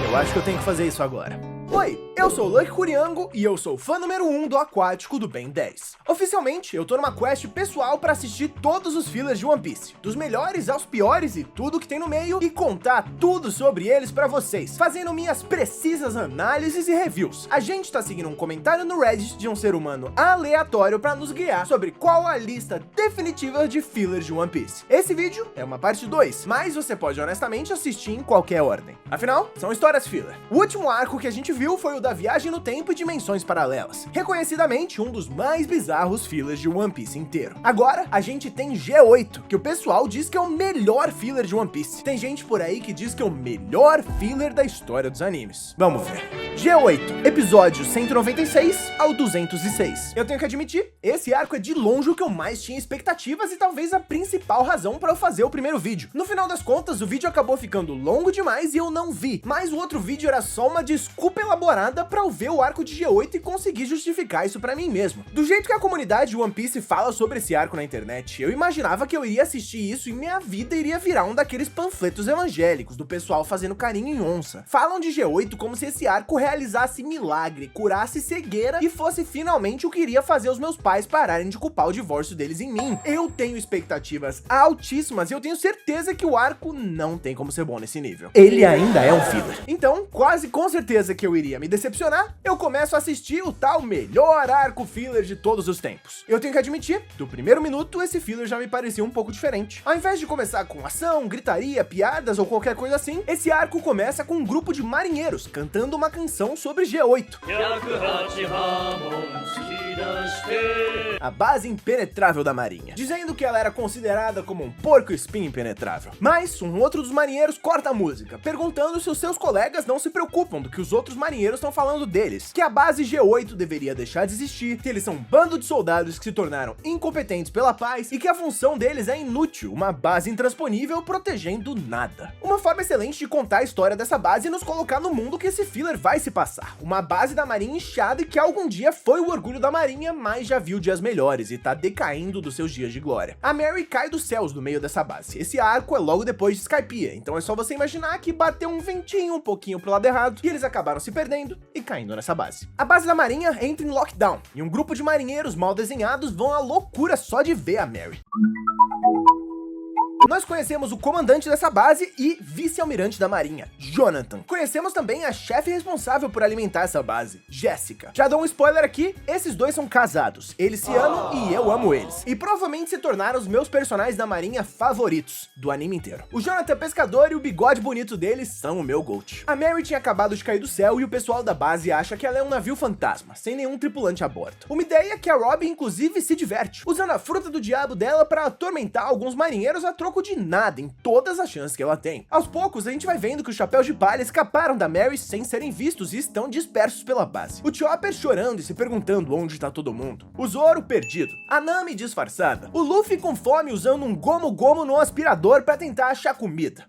Eu acho que eu tenho que fazer isso agora. Oi, eu sou o Lucky Curiango e eu sou fã número 1 do Aquático do Ben 10. Oficialmente, eu tô numa quest pessoal pra assistir todos os fillers de One Piece, dos melhores aos piores e tudo que tem no meio, e contar tudo sobre eles pra vocês, fazendo minhas precisas análises e reviews. A gente tá seguindo um comentário no Reddit de um ser humano aleatório pra nos guiar sobre qual a lista definitiva de fillers de One Piece. Esse vídeo é uma parte 2, mas você pode honestamente assistir em qualquer ordem. Afinal, são histórias filler. O último arco que a gente viu foi o da viagem no tempo e dimensões paralelas, reconhecidamente um dos mais bizarros fillers de One Piece inteiro. Agora, a gente tem G8, que o pessoal diz que é o melhor filler de One Piece. Tem gente por aí que diz que é o melhor filler da história dos animes. Vamos ver. G8, episódio 196 ao 206. Eu tenho que admitir, esse arco é de longe o que eu mais tinha expectativas e talvez a principal razão para eu fazer o primeiro vídeo. No final das contas, o vídeo acabou ficando longo demais e eu não vi, mas o outro vídeo era só uma desculpa elaborada pra eu ver o arco de G8 e conseguir justificar isso pra mim mesmo. Do jeito que a comunidade One Piece fala sobre esse arco na internet, eu imaginava que eu iria assistir isso e minha vida iria virar um daqueles panfletos evangélicos do pessoal fazendo carinho em onça. Falam de G8 como se esse arco realizasse milagre, curasse cegueira e fosse finalmente o que iria fazer os meus pais pararem de culpar o divórcio deles em mim. Eu tenho expectativas altíssimas e eu tenho certeza que o arco não tem como ser bom nesse nível. Ele ainda é um filler. Então, quase com certeza que eu iria me decepcionar, eu começo a assistir o tal melhor arco filler de todos os tempos. Eu tenho que admitir, do primeiro minuto esse filler já me parecia um pouco diferente. Ao invés de começar com ação, gritaria, piadas ou qualquer coisa assim, esse arco começa com um grupo de marinheiros cantando uma canção sobre G8. A base impenetrável da marinha, dizendo que ela era considerada como um porco-espinho impenetrável. Mas um outro dos marinheiros corta a música, perguntando se os seus colegas não se preocupam do que os outros marinheiros estão falando deles, que a base G8 deveria deixar de existir, que eles são um bando de soldados que se tornaram incompetentes pela paz e que a função deles é inútil, uma base intransponível protegendo nada. Uma forma excelente de contar a história dessa base e nos colocar no mundo que esse filler vai se passar. Uma base da marinha inchada e que algum dia foi o orgulho da marinha, mas já viu dias melhores e tá decaindo dos seus dias de glória. A Mary cai dos céus no meio dessa base. Esse arco é logo depois de Skypiea, então é só você imaginar que bateu um ventinho um pouquinho pro lado errado e eles acabaram se perdendo e caindo nessa base. A base da marinha entra em lockdown e um grupo de marinheiros mal desenhados vão à loucura só de ver a Mary. Nós conhecemos o comandante dessa base e vice-almirante da marinha, Jonathan. Conhecemos também a chefe responsável por alimentar essa base, Jessica. Já dou um spoiler aqui, esses dois são casados, eles se amam e eu amo eles. E provavelmente se tornaram os meus personagens da marinha favoritos do anime inteiro. O Jonathan pescador e o bigode bonito dele são o meu GOAT. A Mary tinha acabado de cair do céu e o pessoal da base acha que ela é um navio fantasma, sem nenhum tripulante a bordo. Uma ideia que a Robin inclusive se diverte, usando a fruta do diabo dela para atormentar alguns marinheiros a troco de nada em todas as chances que ela tem. Aos poucos a gente vai vendo que os chapéus de palha escaparam da Mary sem serem vistos e estão dispersos pela base. O Chopper chorando e se perguntando onde tá todo mundo. O Zoro perdido. A Nami disfarçada. O Luffy com fome usando um gomo-gomo no aspirador para tentar achar comida.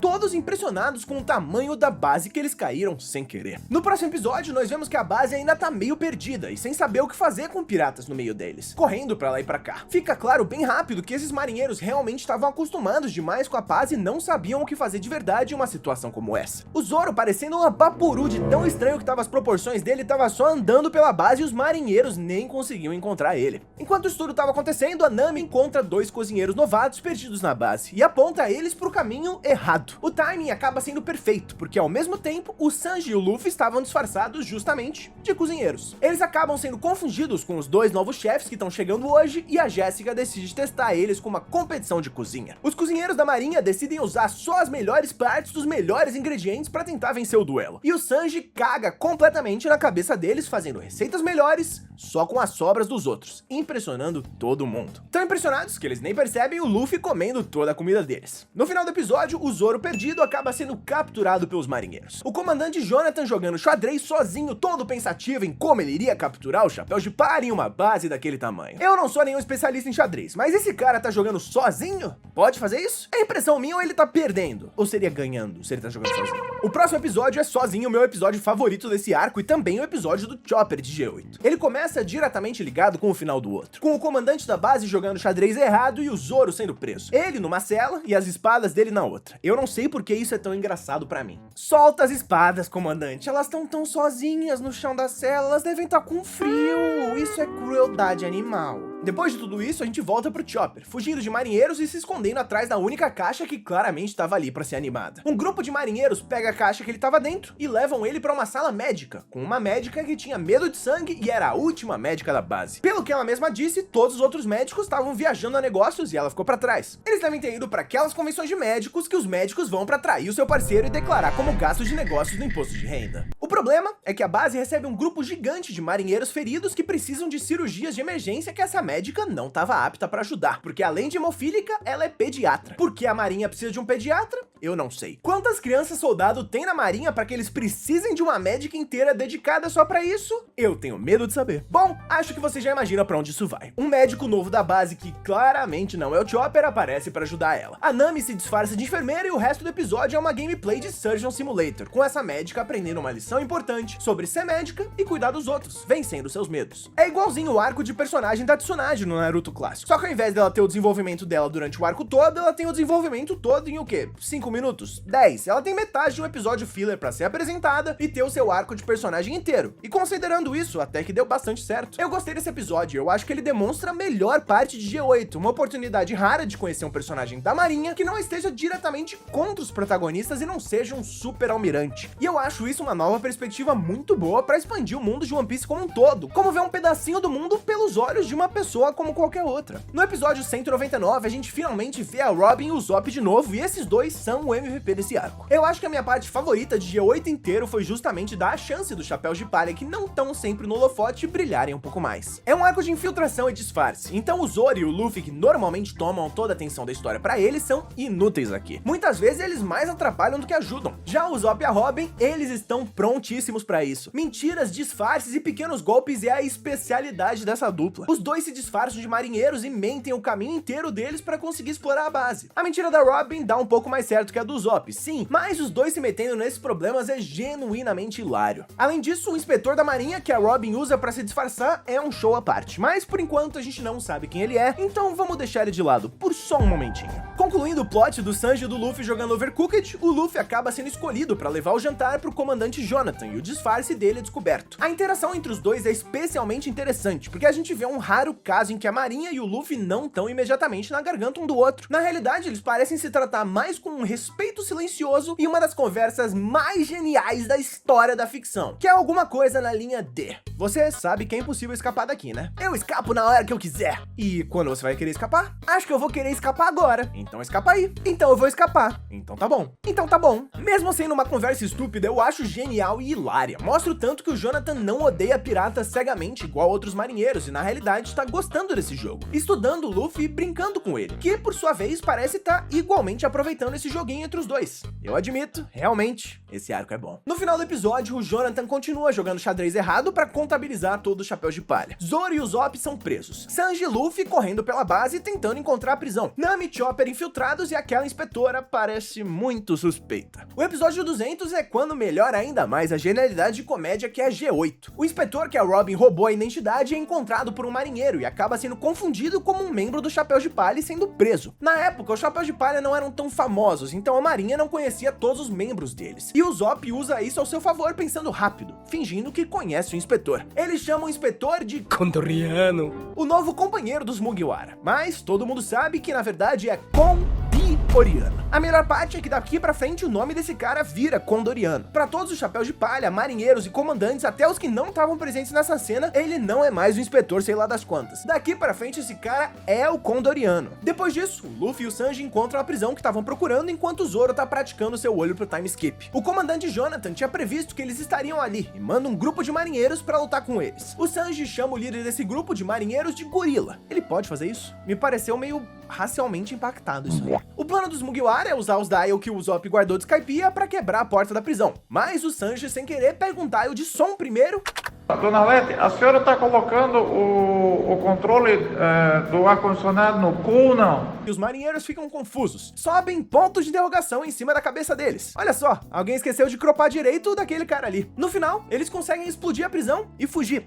Todos impressionados com o tamanho da base que eles caíram sem querer. No próximo episódio, nós vemos que a base ainda tá meio perdida e sem saber o que fazer com piratas no meio deles, correndo pra lá e pra cá. Fica claro bem rápido que esses marinheiros realmente estavam acostumados demais com a paz e não sabiam o que fazer de verdade em uma situação como essa. O Zoro, parecendo uma Vaporu de tão estranho que tava as proporções dele, tava só andando pela base e os marinheiros nem conseguiam encontrar ele. Enquanto isso tudo tava acontecendo, a Nami encontra dois cozinheiros novatos perdidos na base e aponta eles pro caminho errado. O timing acaba sendo perfeito, porque ao mesmo tempo, o Sanji e o Luffy estavam disfarçados justamente de cozinheiros. Eles acabam sendo confundidos com os dois novos chefes que estão chegando hoje e a Jessica decide testar eles com uma competição de cozinha. Os cozinheiros da marinha decidem usar só as melhores partes dos melhores ingredientes para tentar vencer o duelo. E o Sanji caga completamente na cabeça deles, fazendo receitas melhores só com as sobras dos outros, impressionando todo mundo. Tão impressionados que eles nem percebem o Luffy comendo toda a comida deles. No final do episódio, o Zoro perdido acaba sendo capturado pelos marinheiros. O comandante Jonathan jogando xadrez sozinho, todo pensativo em como ele iria capturar o chapéu de palha em uma base daquele tamanho. Eu não sou nenhum especialista em xadrez, mas esse cara tá jogando sozinho? Pode fazer isso? É impressão minha ou ele tá perdendo? Ou seria ganhando se ele tá jogando sozinho? O próximo episódio é sozinho o meu episódio favorito desse arco e também o episódio do Chopper de G8. Ele começa diretamente ligado com o final do outro, com o comandante da base jogando xadrez errado e o Zoro sendo preso. Ele numa cela e as espadas dele na outra. Eu não sei por que isso é tão engraçado pra mim. Solta as espadas, comandante. Elas estão tão sozinhas no chão da cela, elas devem estar com frio. Isso é crueldade animal. Depois de tudo isso, a gente volta pro Chopper, fugindo de marinheiros e se escondendo atrás da única caixa que claramente estava ali pra ser animada. Um grupo de marinheiros pega a caixa que ele tava dentro e levam ele pra uma sala médica, com uma médica que tinha medo de sangue e era a última médica da base. Pelo que ela mesma disse, todos os outros médicos estavam viajando a negócios e ela ficou pra trás. Eles devem ter ido pra aquelas convenções de médicos que os médicos vão pra atrair o seu parceiro e declarar como gasto de negócios no imposto de renda. O problema é que a base recebe um grupo gigante de marinheiros feridos que precisam de cirurgias de emergência que essa médica não estava apta para ajudar, porque além de hemofílica, ela é pediatra. Por que a marinha precisa de um pediatra? Eu não sei. Quantas crianças soldado tem na marinha para que eles precisem de uma médica inteira dedicada só para isso? Eu tenho medo de saber. Bom, acho que você já imagina para onde isso vai. Um médico novo da base, que claramente não é o Chopper, aparece para ajudar ela. A Nami se disfarça de enfermeira e o resto do episódio é uma gameplay de Surgeon Simulator, com essa médica aprendendo uma lição importante sobre ser médica e cuidar dos outros, vencendo seus medos. É igualzinho o arco de personagem da Tsunade no Naruto clássico. Só que ao invés dela ter o desenvolvimento dela durante o arco todo, ela tem o desenvolvimento todo em o quê? 5 minutos? 10. Ela tem metade de um episódio filler pra ser apresentada e ter o seu arco de personagem inteiro. E considerando isso, até que deu bastante certo. Eu gostei desse episódio, eu acho que ele demonstra a melhor parte de G8, uma oportunidade rara de conhecer um personagem da marinha que não esteja diretamente contra os protagonistas e não seja um super almirante. E eu acho isso uma nova perspectiva muito boa pra expandir o mundo de One Piece como um todo, como ver um pedacinho do mundo pelos olhos de uma pessoa como qualquer outra. No episódio 199, a gente finalmente vê a Robin e o Usopp de novo, e esses dois são o MVP desse arco. Eu acho que a minha parte favorita de G8 inteiro foi justamente dar a chance dos chapéus de palha que não estão sempre no holofote brilharem um pouco mais. É um arco de infiltração e disfarce, então o Zoro e o Luffy, que normalmente tomam toda a atenção da história pra eles, são inúteis aqui. Muitas vezes eles mais atrapalham do que ajudam. Já o Usopp e a Robin, eles estão prontíssimos pra isso. Mentiras, disfarces e pequenos golpes é a especialidade dessa dupla. Os dois se disfarçam de marinheiros e mentem o caminho inteiro deles pra conseguir explorar a base. A mentira da Robin dá um pouco mais certo que a do Usopp, sim, mas os dois se metendo nesses problemas é genuinamente hilário. Além disso, o inspetor da marinha que a Robin usa pra se disfarçar é um show à parte, mas por enquanto a gente não sabe quem ele é, então vamos deixar ele de lado por só um momentinho. Concluindo o plot do Sanji e do Luffy jogando Overcooked, o Luffy acaba sendo escolhido pra levar o jantar pro comandante Jonathan e o disfarce dele é descoberto. A interação entre os dois é especialmente interessante, porque a gente vê um raro caso em que a marinha e o Luffy não estão imediatamente na garganta um do outro. Na realidade, eles parecem se tratar mais com um respeito silencioso e uma das conversas mais geniais da história da ficção, que é alguma coisa na linha D. Você sabe que é impossível escapar daqui, né? Eu escapo na hora que eu quiser. E quando você vai querer escapar? Acho que eu vou querer escapar agora. Então escapa aí. Então eu vou escapar. Então tá bom. Então tá bom. Mesmo sendo uma conversa estúpida, eu acho genial e hilária. Mostra o tanto que o Jonathan não odeia piratas cegamente igual outros marinheiros e na realidade está gostando desse jogo, estudando o Luffy e brincando com ele, que por sua vez parece estar igualmente aproveitando esse joguinho entre os dois. Eu admito, realmente, esse arco é bom. No final do episódio, o Jonathan continua jogando xadrez errado para contabilizar todos os chapéus de palha. Zoro e Usopp são presos. Sanji e Luffy correndo pela base tentando encontrar a prisão. Nami e Chopper infiltrados e aquela inspetora parece muito suspeita. O episódio 200 é quando melhora ainda mais a genialidade de comédia que é G8. O inspetor que a Robin roubou a identidade é encontrado por um marinheiro e acaba sendo confundido como um membro do Chapéu de Palha e sendo preso. Na época, os Chapéus de Palha não eram tão famosos, então a marinha não conhecia todos os membros deles. E o Usopp usa isso ao seu favor pensando rápido, fingindo que conhece o inspetor. Ele chama o inspetor de Condoriano, o novo companheiro dos Mugiwara, mas todo mundo sabe que na verdade é Condoriano. A melhor parte é que daqui pra frente o nome desse cara vira Condoriano. Pra todos os chapéus de palha, marinheiros e comandantes, até os que não estavam presentes nessa cena, ele não é mais o inspetor sei lá das quantas. Daqui pra frente esse cara é o Condoriano. Depois disso, o Luffy e o Sanji encontram a prisão que estavam procurando enquanto o Zoro tá praticando seu olho pro time skip. O comandante Jonathan tinha previsto que eles estariam ali e manda um grupo de marinheiros pra lutar com eles. O Sanji chama o líder desse grupo de marinheiros de gorila. Ele pode fazer isso? Me pareceu meio racialmente impactado isso aí. O plano dos Mugiwara é usar os dial que o Usopp guardou de Skypiea pra quebrar a porta da prisão, mas o Sanji sem querer pega um dial de som primeiro Dona Letty, a senhora está colocando o controle do ar-condicionado no cu ou não? E os marinheiros ficam confusos. Sobem pontos de interrogação em cima da cabeça deles. Olha só, alguém esqueceu de cropar direito daquele cara ali. No final, eles conseguem explodir a prisão e fugir.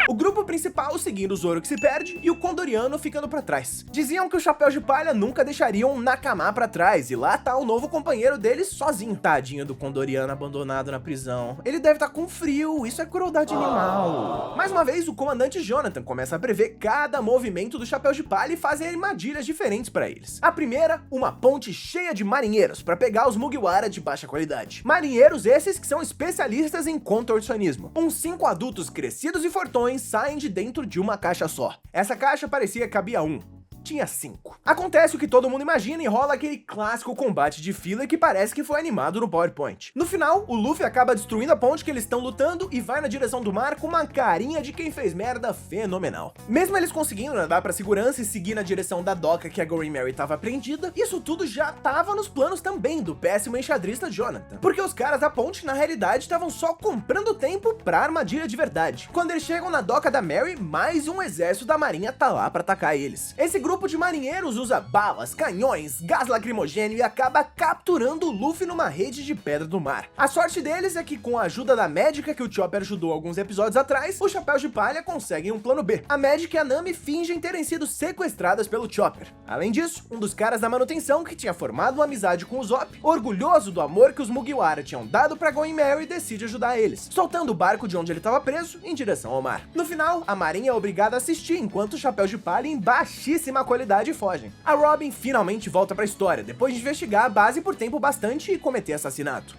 O grupo principal seguindo o Zoro que se perde e o Condoriano ficando pra trás. Diziam que o Chapéu de Palha nunca deixariam um Nakama pra trás e lá tá o novo companheiro deles sozinho. Tadinho do Condoriano abandonado na prisão. Ele deve estar com frio, isso é crueldade animal. Mais uma vez, o comandante Jonathan começa a prever cada movimento do Chapéu de Palha e fazem armadilhas diferentes pra eles. A primeira, uma ponte cheia de marinheiros pra pegar os Mugiwara de baixa qualidade. Marinheiros esses que são especialistas em contorcionismo. Uns 5 adultos crescidos e fortões saem de dentro de uma caixa só. Essa caixa parecia que cabia um. Tinha 5. Acontece o que todo mundo imagina e rola aquele clássico combate de filler que parece que foi animado no PowerPoint. No final, o Luffy acaba destruindo a ponte que eles estão lutando e vai na direção do mar com uma carinha de quem fez merda fenomenal. Mesmo eles conseguindo nadar pra segurança e seguir na direção da doca que a Going Merry tava prendida, isso tudo já tava nos planos também do péssimo enxadrista Jonathan. Porque os caras da ponte, na realidade, estavam só comprando tempo pra armadilha de verdade. Quando eles chegam na doca da Merry, mais um exército da marinha tá lá pra atacar eles. Esse grupo de marinheiros usa balas, canhões, gás lacrimogêneo e acaba capturando o Luffy numa rede de pedra do mar. A sorte deles é que com a ajuda da médica que o Chopper ajudou alguns episódios atrás, o Chapéu de Palha conseguem um plano B. A médica e a Nami fingem terem sido sequestradas pelo Chopper. Além disso, um dos caras da manutenção que tinha formado uma amizade com o Zop, orgulhoso do amor que os Mugiwara tinham dado pra Going Merry, decide ajudar eles, soltando o barco de onde ele estava preso em direção ao mar. No final, a marinha é obrigada a assistir enquanto o Chapéu de Palha em baixíssima qualidade fogem. A Robin finalmente volta pra história, depois de investigar a base por tempo bastante e cometer assassinato.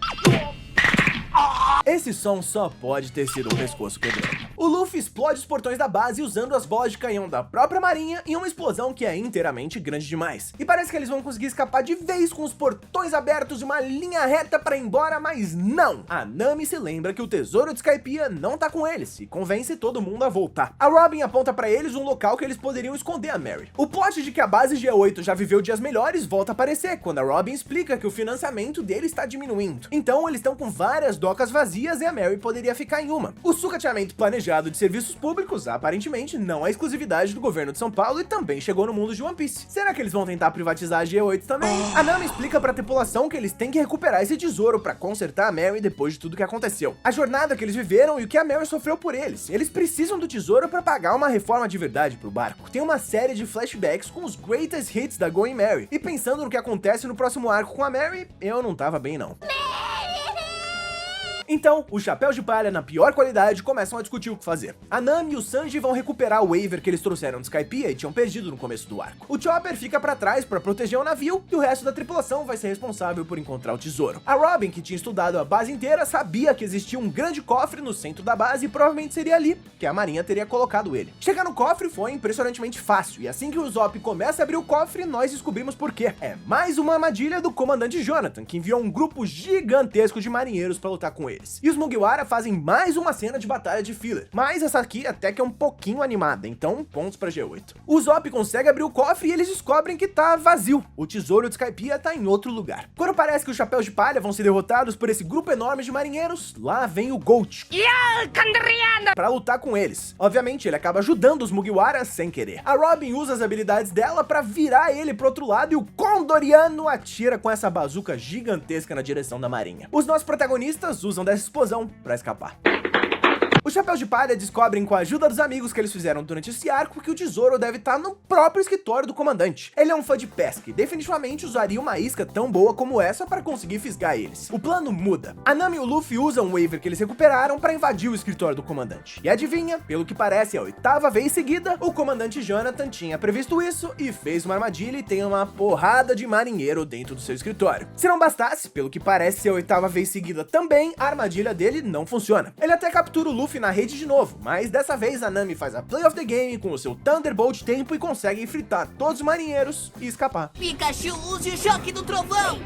Esse som só pode ter sido um pescoço quebrando. O Luffy explode os portões da base usando as bolas de canhão da própria marinha em uma explosão que é inteiramente grande demais. E parece que eles vão conseguir escapar de vez com os portões abertos e uma linha reta pra ir embora, mas não! A Nami se lembra que o tesouro de Skypiea não tá com eles e convence todo mundo a voltar. A Robin aponta pra eles um local que eles poderiam esconder a Merry. O plot de que a base G8 já viveu dias melhores volta a aparecer quando a Robin explica que o financiamento dele está diminuindo. Então eles estão com várias docas vazias e a Merry poderia ficar em uma. O sucateamento planejado de serviços públicos aparentemente não é exclusividade do governo de São Paulo e também chegou no mundo de One Piece. Será que eles vão tentar privatizar a G8 também? A Nami explica pra tripulação que eles têm que recuperar esse tesouro pra consertar a Merry depois de tudo que aconteceu. A jornada que eles viveram e o que a Merry sofreu por eles. Eles precisam do tesouro pra pagar uma reforma de verdade pro barco. Tem uma série de flashbacks com os greatest hits da Going Merry. E pensando no que acontece no próximo arco com a Merry, eu não tava bem não. Então, os Chapéus de Palha na pior qualidade começam a discutir o que fazer. A Nami e o Sanji vão recuperar o waiver que eles trouxeram de Skypiea e tinham perdido no começo do arco. O Chopper fica pra trás pra proteger o navio e o resto da tripulação vai ser responsável por encontrar o tesouro. A Robin, que tinha estudado a base inteira, sabia que existia um grande cofre no centro da base e provavelmente seria ali que a marinha teria colocado ele. Chegar no cofre foi impressionantemente fácil e assim que o Zop começa a abrir o cofre, nós descobrimos por quê. É mais uma armadilha do comandante Jonathan, que enviou um grupo gigantesco de marinheiros pra lutar com ele. E os Mugiwara fazem mais uma cena de batalha de filler, mas essa aqui até que é um pouquinho animada, então pontos pra G8. O Zop consegue abrir o cofre e eles descobrem que tá vazio. O tesouro de Skypiea tá em outro lugar. Quando parece que os Chapéus de Palha vão ser derrotados por esse grupo enorme de marinheiros, lá vem o Gold pra lutar com eles. Obviamente, ele acaba ajudando os Mugiwara sem querer. A Robin usa as habilidades dela pra virar ele pro outro lado e o Condoriano atira com essa bazuca gigantesca na direção da marinha. Os nossos protagonistas usam dessa explosão pra escapar. Os Chapéus de Palha descobrem com a ajuda dos amigos que eles fizeram durante esse arco que o tesouro deve estar no próprio escritório do comandante. Ele é um fã de pesca e definitivamente usaria uma isca tão boa como essa para conseguir fisgar eles. O plano muda. A Nami e o Luffy usam o waiver que eles recuperaram para invadir o escritório do comandante. E adivinha, pelo que parece a 8ª vez seguida, o comandante Jonathan tinha previsto isso e fez uma armadilha e tem uma porrada de marinheiro dentro do seu escritório. Se não bastasse, pelo que parece ser a 8ª vez seguida também, a armadilha dele não funciona. Ele até captura o Luffy na rede de novo, mas dessa vez a Nami faz a play of the game com o seu Thunderbolt tempo e consegue fritar todos os marinheiros e escapar. Pikachu, use o choque do trovão!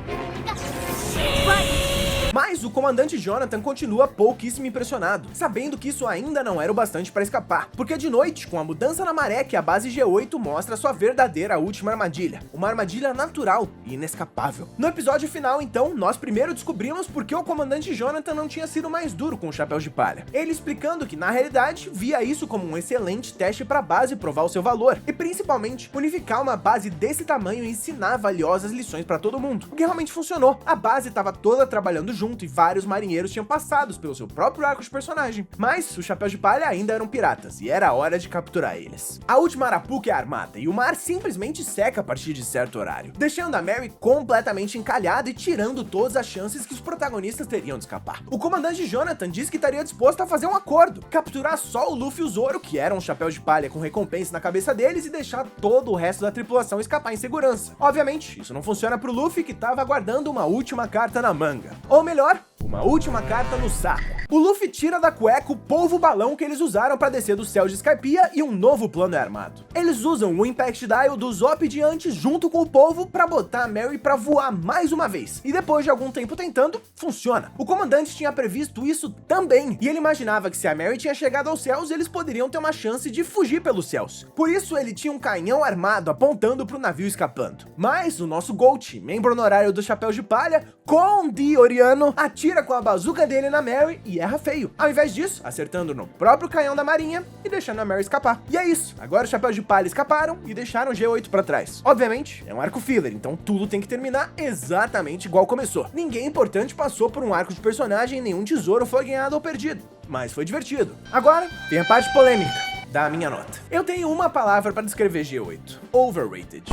Vai! Mas o comandante Jonathan continua pouquíssimo impressionado, sabendo que isso ainda não era o bastante para escapar, porque de noite, com a mudança na maré, que a base G8 mostra sua verdadeira última armadilha, uma armadilha natural e inescapável. No episódio final, então, nós primeiro descobrimos por que o comandante Jonathan não tinha sido mais duro com o Chapéu de Palha, ele explicando que na realidade via isso como um excelente teste para a base provar o seu valor, e principalmente unificar uma base desse tamanho e ensinar valiosas lições para todo mundo, o que realmente funcionou. A base estava toda trabalhando junto e vários marinheiros tinham passado pelo seu próprio arco de personagem, mas o Chapéu de Palha ainda eram piratas e era hora de capturar eles. A última arapuca é armada e o mar simplesmente seca a partir de certo horário, deixando a Mary completamente encalhada e tirando todas as chances que os protagonistas teriam de escapar. O comandante Jonathan disse que estaria disposto a fazer um acordo, capturar só o Luffy e o Zoro, que eram um chapéu de palha com recompensa na cabeça deles, e deixar todo o resto da tripulação escapar em segurança. Obviamente, isso não funciona pro Luffy, que tava aguardando uma última carta na manga. Ou melhor, uma última carta no saco. O Luffy tira da cueca o polvo balão que eles usaram para descer do céu de Skypiea e um novo plano é armado. Eles usam o Impact Dial do Zop de antes junto com o polvo para botar a Mary para voar mais uma vez. E depois de algum tempo tentando, funciona. O comandante tinha previsto isso também, e ele imaginava que se a Mary tinha chegado aos céus, eles poderiam ter uma chance de fugir pelos céus. Por isso ele tinha um canhão armado apontando para o navio escapando. Mas o nosso Gold, membro honorário do Chapéu de Palha, Condioriano, atira com a bazuca dele na Mary e erra feio. Ao invés disso, acertando no próprio canhão da marinha e deixando a Mary escapar. E é isso, agora os Chapéus de Palha escaparam e deixaram o G8 pra trás. Obviamente, é um arco filler, então tudo tem que terminar exatamente igual começou. Ninguém importante passou por um arco de personagem, nenhum tesouro foi ganhado ou perdido. Mas foi divertido. Agora, tem a parte polêmica da minha nota. Eu tenho uma palavra para descrever G8. Overrated.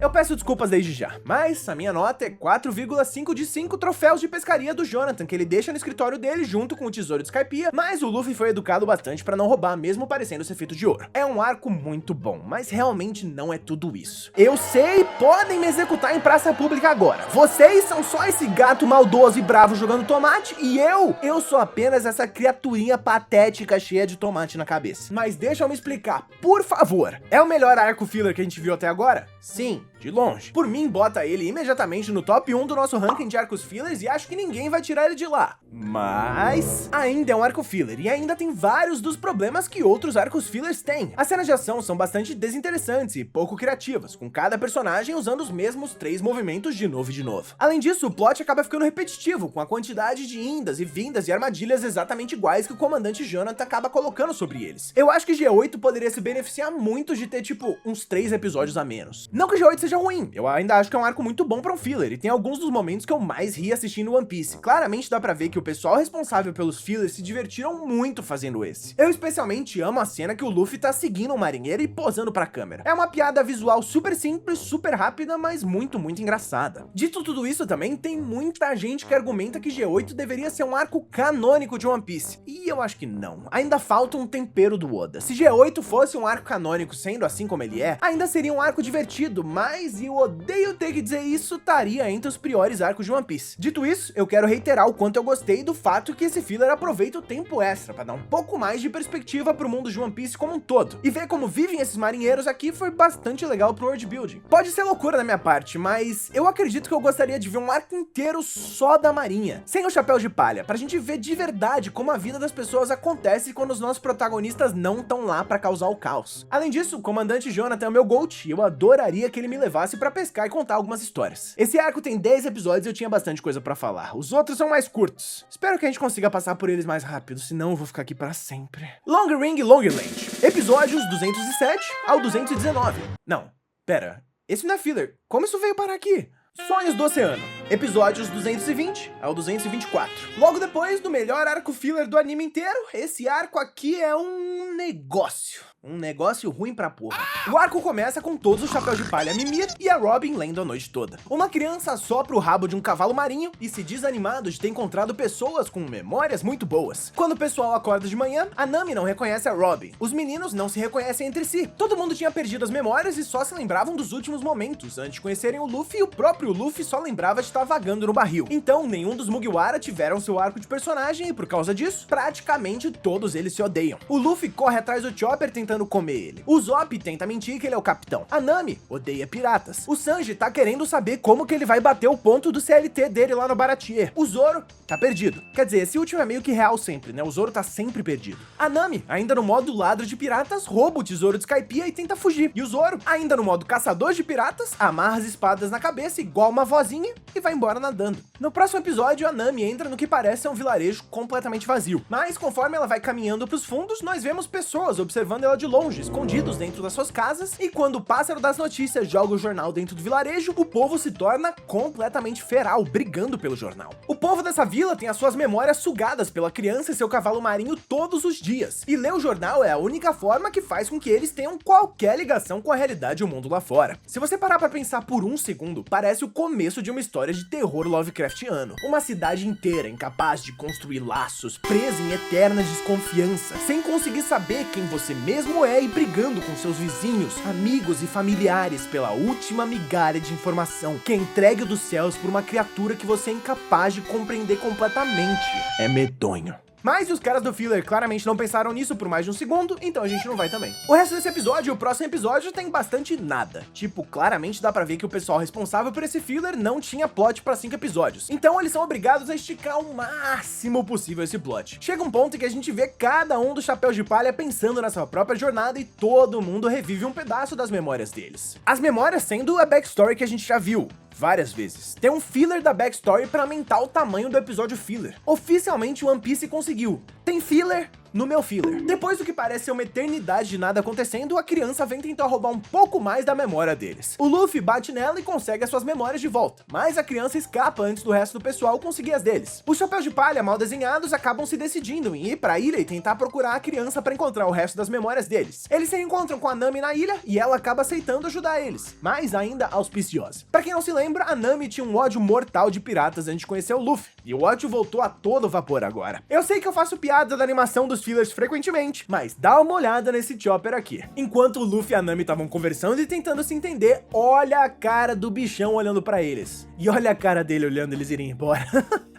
Eu peço desculpas desde já, mas a minha nota é 4,5 de 5 troféus de pescaria do Jonathan, que ele deixa no escritório dele junto com o tesouro de Skypiea, mas o Luffy foi educado bastante pra não roubar, mesmo parecendo ser feito de ouro. É um arco muito bom, mas realmente não é tudo isso. Eu sei, podem me executar em praça pública agora. Vocês são só esse gato maldoso e bravo jogando tomate, e eu sou apenas essa criaturinha patética cheia de tomate na cabeça. Mas deixa eu me explicar, por favor. É o melhor arco filler que a gente viu até agora? Sim, de longe. Por mim, bota ele imediatamente no top 1 do nosso ranking de arcos fillers e acho que ninguém vai tirar ele de lá. Mas ainda é um arco filler e ainda tem vários dos problemas que outros arcos fillers têm. As cenas de ação são bastante desinteressantes e pouco criativas, com cada personagem usando os mesmos 3 movimentos de novo e de novo. Além disso, o plot acaba ficando repetitivo, com a quantidade de indas e vindas e armadilhas exatamente iguais que o comandante Jonathan acaba colocando sobre eles. Eu acho que G8 poderia se beneficiar muito de ter, tipo, uns 3 episódios a menos. Não que G8 seja ruim, eu ainda acho que é um arco muito bom pra um filler, e tem alguns dos momentos que eu mais ri assistindo One Piece. Claramente dá pra ver que o pessoal responsável pelos fillers se divertiram muito fazendo esse. Eu especialmente amo a cena que o Luffy tá seguindo um marinheiro e posando pra câmera. É uma piada visual super simples, super rápida, mas muito engraçada. Dito tudo isso também, tem muita gente que argumenta que G8 deveria ser um arco canônico de One Piece, e eu acho que não. Ainda falta um tempero do Oda. Se G8 fosse um arco canônico sendo assim como ele é, ainda seria um arco divertido, mas, e eu odeio ter que dizer isso, estaria entre os piores arcos de One Piece. Dito isso, eu quero reiterar o quanto eu gostei do fato que esse filler aproveita o tempo extra para dar um pouco mais de perspectiva pro mundo de One Piece como um todo. E ver como vivem esses marinheiros aqui foi bastante legal pro world building. Pode ser loucura da minha parte, mas eu acredito que eu gostaria de ver um arco inteiro só da marinha, sem o Chapéu de Palha, pra gente ver de verdade como a vida das pessoas acontece quando os nossos protagonistas não estão lá pra causar o caos. Além disso, o comandante Jonathan é o meu GOAT e eu adoraria que ele me levasse pra pescar e contar algumas histórias. Esse arco tem 10 episódios e eu tinha bastante coisa pra falar. Os outros são mais curtos. Espero que a gente consiga passar por eles mais rápido, senão eu vou ficar aqui pra sempre. Long Ring Longland. Episódios 207 ao 219. Não, pera. Esse não é filler. Como isso veio parar aqui? Sonhos do Oceano. Episódios 220 ao 224. Logo depois do melhor arco filler do anime inteiro, esse arco aqui é um negócio. Um negócio ruim pra porra. O arco começa com todos os Chapéus de Palha Mimir e a Robin lendo a noite toda. Uma criança sopra o rabo de um cavalo marinho e se diz animado de ter encontrado pessoas com memórias muito boas. Quando o pessoal acorda de manhã, a Nami não reconhece a Robin. Os meninos não se reconhecem entre si. Todo mundo tinha perdido as memórias e só se lembravam dos últimos momentos. Antes de conhecerem o Luffy, e o próprio Luffy só lembrava de estar vagando no barril. Então, nenhum dos Mugiwara tiveram seu arco de personagem e por causa disso, praticamente todos eles se odeiam. O Luffy corre atrás do Chopper tentando tentando comer ele. O Zop tenta mentir que ele é o capitão. A Nami odeia piratas. O Sanji tá querendo saber como que ele vai bater o ponto do CLT dele lá no Baratie. O Zoro tá perdido. Quer dizer, esse último é meio que real sempre, né? O Zoro tá sempre perdido. A Nami, ainda no modo ladro de piratas, rouba o tesouro de Skypiea e tenta fugir. E o Zoro, ainda no modo caçador de piratas, amarra as espadas na cabeça igual uma vozinha e vai embora nadando. No próximo episódio, a Nami entra no que parece ser um vilarejo completamente vazio. Mas conforme ela vai caminhando pros fundos, nós vemos pessoas observando ela de longe, escondidos dentro das suas casas, e quando o pássaro das notícias joga o jornal dentro do vilarejo, o povo se torna completamente feral, brigando pelo jornal. O povo dessa vila tem as suas memórias sugadas pela criança e seu cavalo marinho todos os dias, e ler o jornal é a única forma que faz com que eles tenham qualquer ligação com a realidade e o mundo lá fora. Se você parar pra pensar por um segundo, parece o começo de uma história de terror Lovecraftiano. Uma cidade inteira incapaz de construir laços, presa em eterna desconfiança, sem conseguir saber quem você mesmo é e brigando com seus vizinhos, amigos e familiares pela última migalha de informação que é entregue dos céus por uma criatura que você é incapaz de compreender completamente. É medonho. Mas os caras do filler claramente não pensaram nisso por mais de um segundo, então a gente não vai também. O resto desse episódio e o próximo episódio tem bastante nada. Tipo, claramente dá pra ver que o pessoal responsável por esse filler não tinha plot pra 5 episódios. Então eles são obrigados a esticar o máximo possível esse plot. Chega um ponto em que a gente vê cada um dos chapéus de palha pensando na sua própria jornada e todo mundo revive um pedaço das memórias deles. As memórias sendo a backstory que a gente já viu várias vezes. Tem um filler da backstory pra aumentar o tamanho do episódio filler. Oficialmente One Piece conseguiu. Tem filler no meu filler. Depois do que parece ser uma eternidade de nada acontecendo, a criança vem tentar roubar um pouco mais da memória deles. O Luffy bate nela e consegue as suas memórias de volta, mas a criança escapa antes do resto do pessoal conseguir as deles. Os chapéus de palha mal desenhados acabam se decidindo em ir pra ilha e tentar procurar a criança pra encontrar o resto das memórias deles. Eles se encontram com a Nami na ilha e ela acaba aceitando ajudar eles, mas ainda auspiciosa. Pra quem não se lembra, a Nami tinha um ódio mortal de piratas antes de conhecer o Luffy, e o ódio voltou a todo vapor agora. Eu sei que eu faço piada da animação dos fillers frequentemente, mas dá uma olhada nesse chopper aqui. Enquanto o Luffy e a Nami estavam conversando e tentando se entender, olha a cara do bichão olhando pra eles. E olha a cara dele olhando eles irem embora.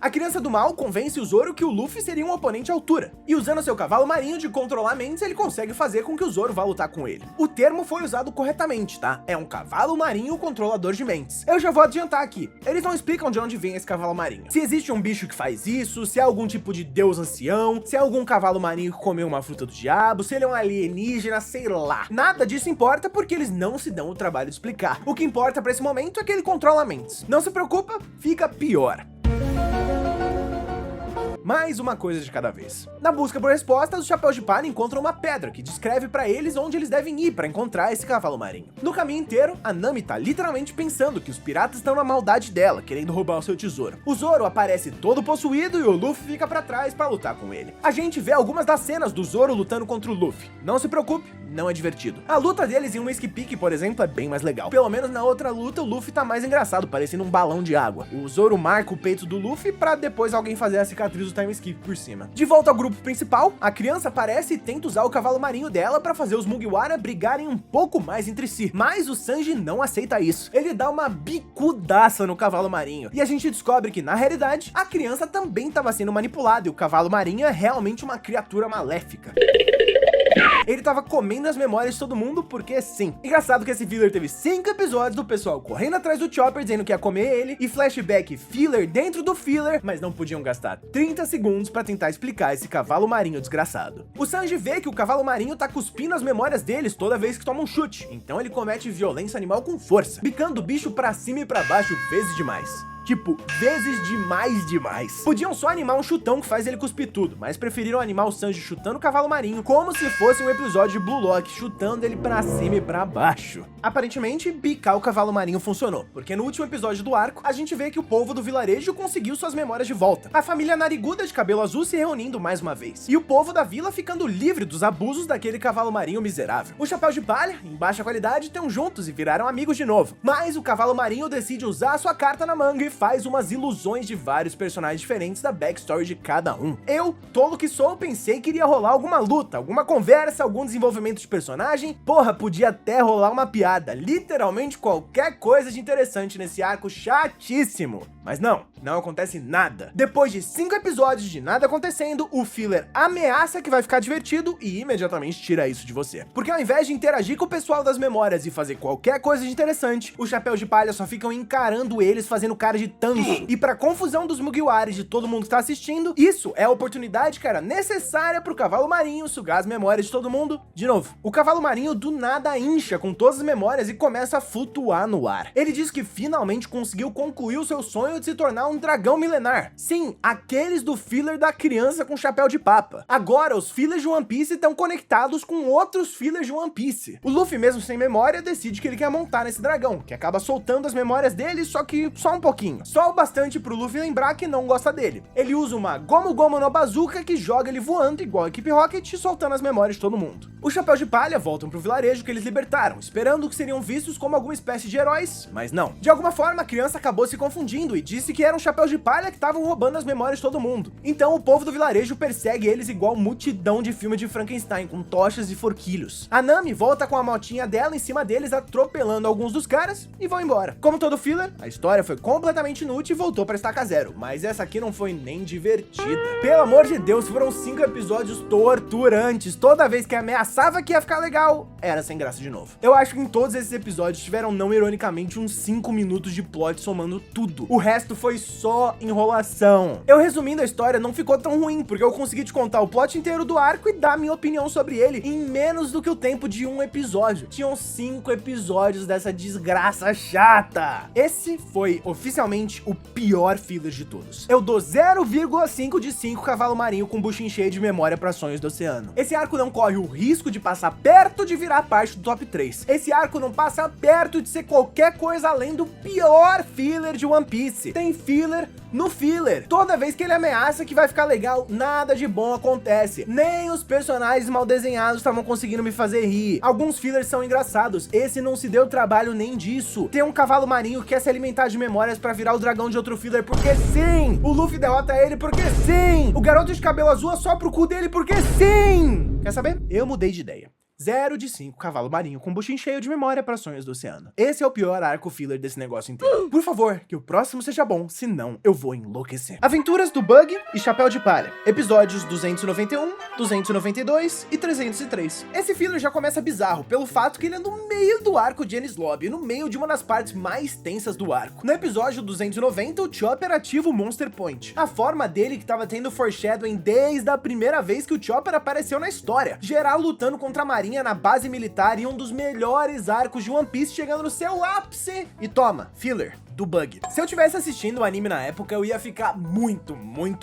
A criança do mal convence o Zoro que o Luffy seria um oponente à altura, e usando seu cavalo marinho de controlar mentes, ele consegue fazer com que o Zoro vá lutar com ele. O termo foi usado corretamente, tá? É um cavalo marinho controlador de mentes. Eu já vou adiantar aqui, eles não explicam de onde vem esse cavalo marinho. Se existe um bicho que faz isso, se é algum tipo de deus ancião, se é algum cavalo marinho que comeu uma fruta do diabo, se ele é um alienígena, sei lá. Nada disso importa porque eles não se dão o trabalho de explicar. O que importa pra esse momento é que ele controla mentes. Não se preocupa, fica pior. Mais uma coisa de cada vez. Na busca por respostas, os chapéus de palha encontram uma pedra que descreve pra eles onde eles devem ir pra encontrar esse cavalo marinho. No caminho inteiro, a Nami tá literalmente pensando que os piratas estão na maldade dela, querendo roubar o seu tesouro. O Zoro aparece todo possuído e o Luffy fica pra trás pra lutar com ele. A gente vê algumas das cenas do Zoro lutando contra o Luffy. Não se preocupe, não é divertido. A luta deles em um Whiskey Peak, por exemplo, é bem mais legal. Pelo menos na outra luta, o Luffy tá mais engraçado, parecendo um balão de água. O Zoro marca o peito do Luffy pra depois alguém fazer a cicatriz do time skip por cima. De volta ao grupo principal, a criança aparece e tenta usar o cavalo marinho dela pra fazer os Mugiwara brigarem um pouco mais entre si. Mas o Sanji não aceita isso. Ele dá uma bicudaça no cavalo marinho. E a gente descobre que, na realidade, a criança também estava sendo manipulada e o cavalo marinho é realmente uma criatura maléfica. Ele tava comendo as memórias de todo mundo porque sim. Engraçado que esse filler teve 5 episódios do pessoal correndo atrás do Chopper dizendo que ia comer ele, e flashback filler dentro do filler, mas não podiam gastar 30 segundos pra tentar explicar esse cavalo marinho desgraçado. O Sanji vê que o cavalo marinho tá cuspindo as memórias deles toda vez que toma um chute, então ele comete violência animal com força, bicando o bicho pra cima e pra baixo vezes demais. Tipo, vezes demais. Podiam só animar um chutão que faz ele cuspir tudo, mas preferiram animar o Sanji chutando o cavalo marinho como se fosse um episódio de Blue Lock, chutando ele pra cima e pra baixo. Aparentemente, bicar o cavalo marinho funcionou, porque no último episódio do arco, a gente vê que o povo do vilarejo conseguiu suas memórias de volta. A família nariguda de cabelo azul se reunindo mais uma vez, e o povo da vila ficando livre dos abusos daquele cavalo marinho miserável. Os chapéus de palha, em baixa qualidade, estão juntos e viraram amigos de novo, mas o cavalo marinho decide usar a sua carta na manga e faz umas ilusões de vários personagens diferentes da backstory de cada um. Eu, tolo que sou, pensei que iria rolar alguma luta, alguma conversa, algum desenvolvimento de personagem. Porra, podia até rolar uma piada, literalmente qualquer coisa de interessante nesse arco chatíssimo. Mas não acontece nada. Depois de 5 episódios de nada acontecendo, o filler ameaça que vai ficar divertido e imediatamente tira isso de você. Porque ao invés de interagir com o pessoal das memórias e fazer qualquer coisa de interessante, os chapéus de palha só ficam encarando eles fazendo cara de tanso. E pra confusão dos Mugiwaras de todo mundo que tá assistindo, isso é a oportunidade, cara, necessária pro cavalo marinho sugar as memórias de todo mundo. De novo, o cavalo marinho do nada incha com todas as memórias e começa a flutuar no ar. Ele diz que finalmente conseguiu concluir o seu sonho de se tornar um dragão milenar. Sim, aqueles do filler da criança com chapéu de papa. Agora, os fillers de One Piece estão conectados com outros fillers de One Piece. O Luffy, mesmo sem memória, decide que ele quer montar nesse dragão, que acaba soltando as memórias dele, só que só um pouquinho. Só o bastante pro Luffy lembrar que não gosta dele. Ele usa uma Gomu Gomu no Bazooka que joga ele voando igual a equipe Rocket, soltando as memórias de todo mundo. Os chapéus de palha voltam pro vilarejo que eles libertaram, esperando que seriam vistos como alguma espécie de heróis, mas não. De alguma forma, a criança acabou se confundindo e disse que eram chapéus de palha que estavam roubando as memórias de todo mundo. Então o povo do vilarejo persegue eles igual multidão de filme de Frankenstein, com tochas e forquilhos. A Nami volta com a motinha dela em cima deles, atropelando alguns dos caras e vão embora. Como todo filler, a história foi completamente inútil e voltou pra estaca zero, mas essa aqui não foi nem divertida. Pelo amor de Deus, foram 5 episódios torturantes. Toda vez que ameaçava que ia ficar legal, era sem graça de novo. Eu acho que em todos esses episódios tiveram, não ironicamente, uns 5 minutos de plot somando tudo. O resto foi só enrolação. Eu resumindo a história, não ficou tão ruim, porque eu consegui te contar o plot inteiro do arco e dar minha opinião sobre ele em menos do que o tempo de um episódio. Tinham 5 episódios dessa desgraça chata. Esse foi oficialmente o pior filler de todos. Eu dou 0,5 de 5 cavalo marinho com buchinho cheio de memória para sonhos do oceano. Esse arco não corre o risco de passar perto de virar parte do top 3. Esse arco não passa perto de ser qualquer coisa além do pior filler de One Piece. Tem filler no filler. Toda vez que ele ameaça que vai ficar legal, nada de bom acontece. Nem os personagens mal desenhados estavam conseguindo me fazer rir. Alguns fillers são engraçados. Esse não se deu trabalho nem disso. Tem um cavalo marinho que quer se alimentar de memórias pra virar o dragão de outro filler porque sim. O Luffy derrota ele porque sim. O garoto de cabelo azul assopra o cu dele porque sim. Quer saber? Eu mudei de ideia. 0 de 5 cavalo marinho com buchinho cheio de memória para sonhos do oceano. Esse é o pior arco filler desse negócio inteiro. Por favor, que o próximo seja bom, senão eu vou enlouquecer. Aventuras do Bug e Chapéu de Palha. Episódios 291, 292 e 303. Esse filler já começa bizarro, pelo fato que ele é no meio do arco de Enies Lobby, no meio de uma das partes mais tensas do arco. No episódio 290, o Chopper ativa o Monster Point. A forma dele que tava tendo foreshadowing desde a primeira vez que o Chopper apareceu na história. Geral lutando contra a Marinha na base militar e um dos melhores arcos de One Piece chegando no seu ápice. E toma, filler do Bug. Se eu tivesse assistindo o anime na época, eu ia ficar muito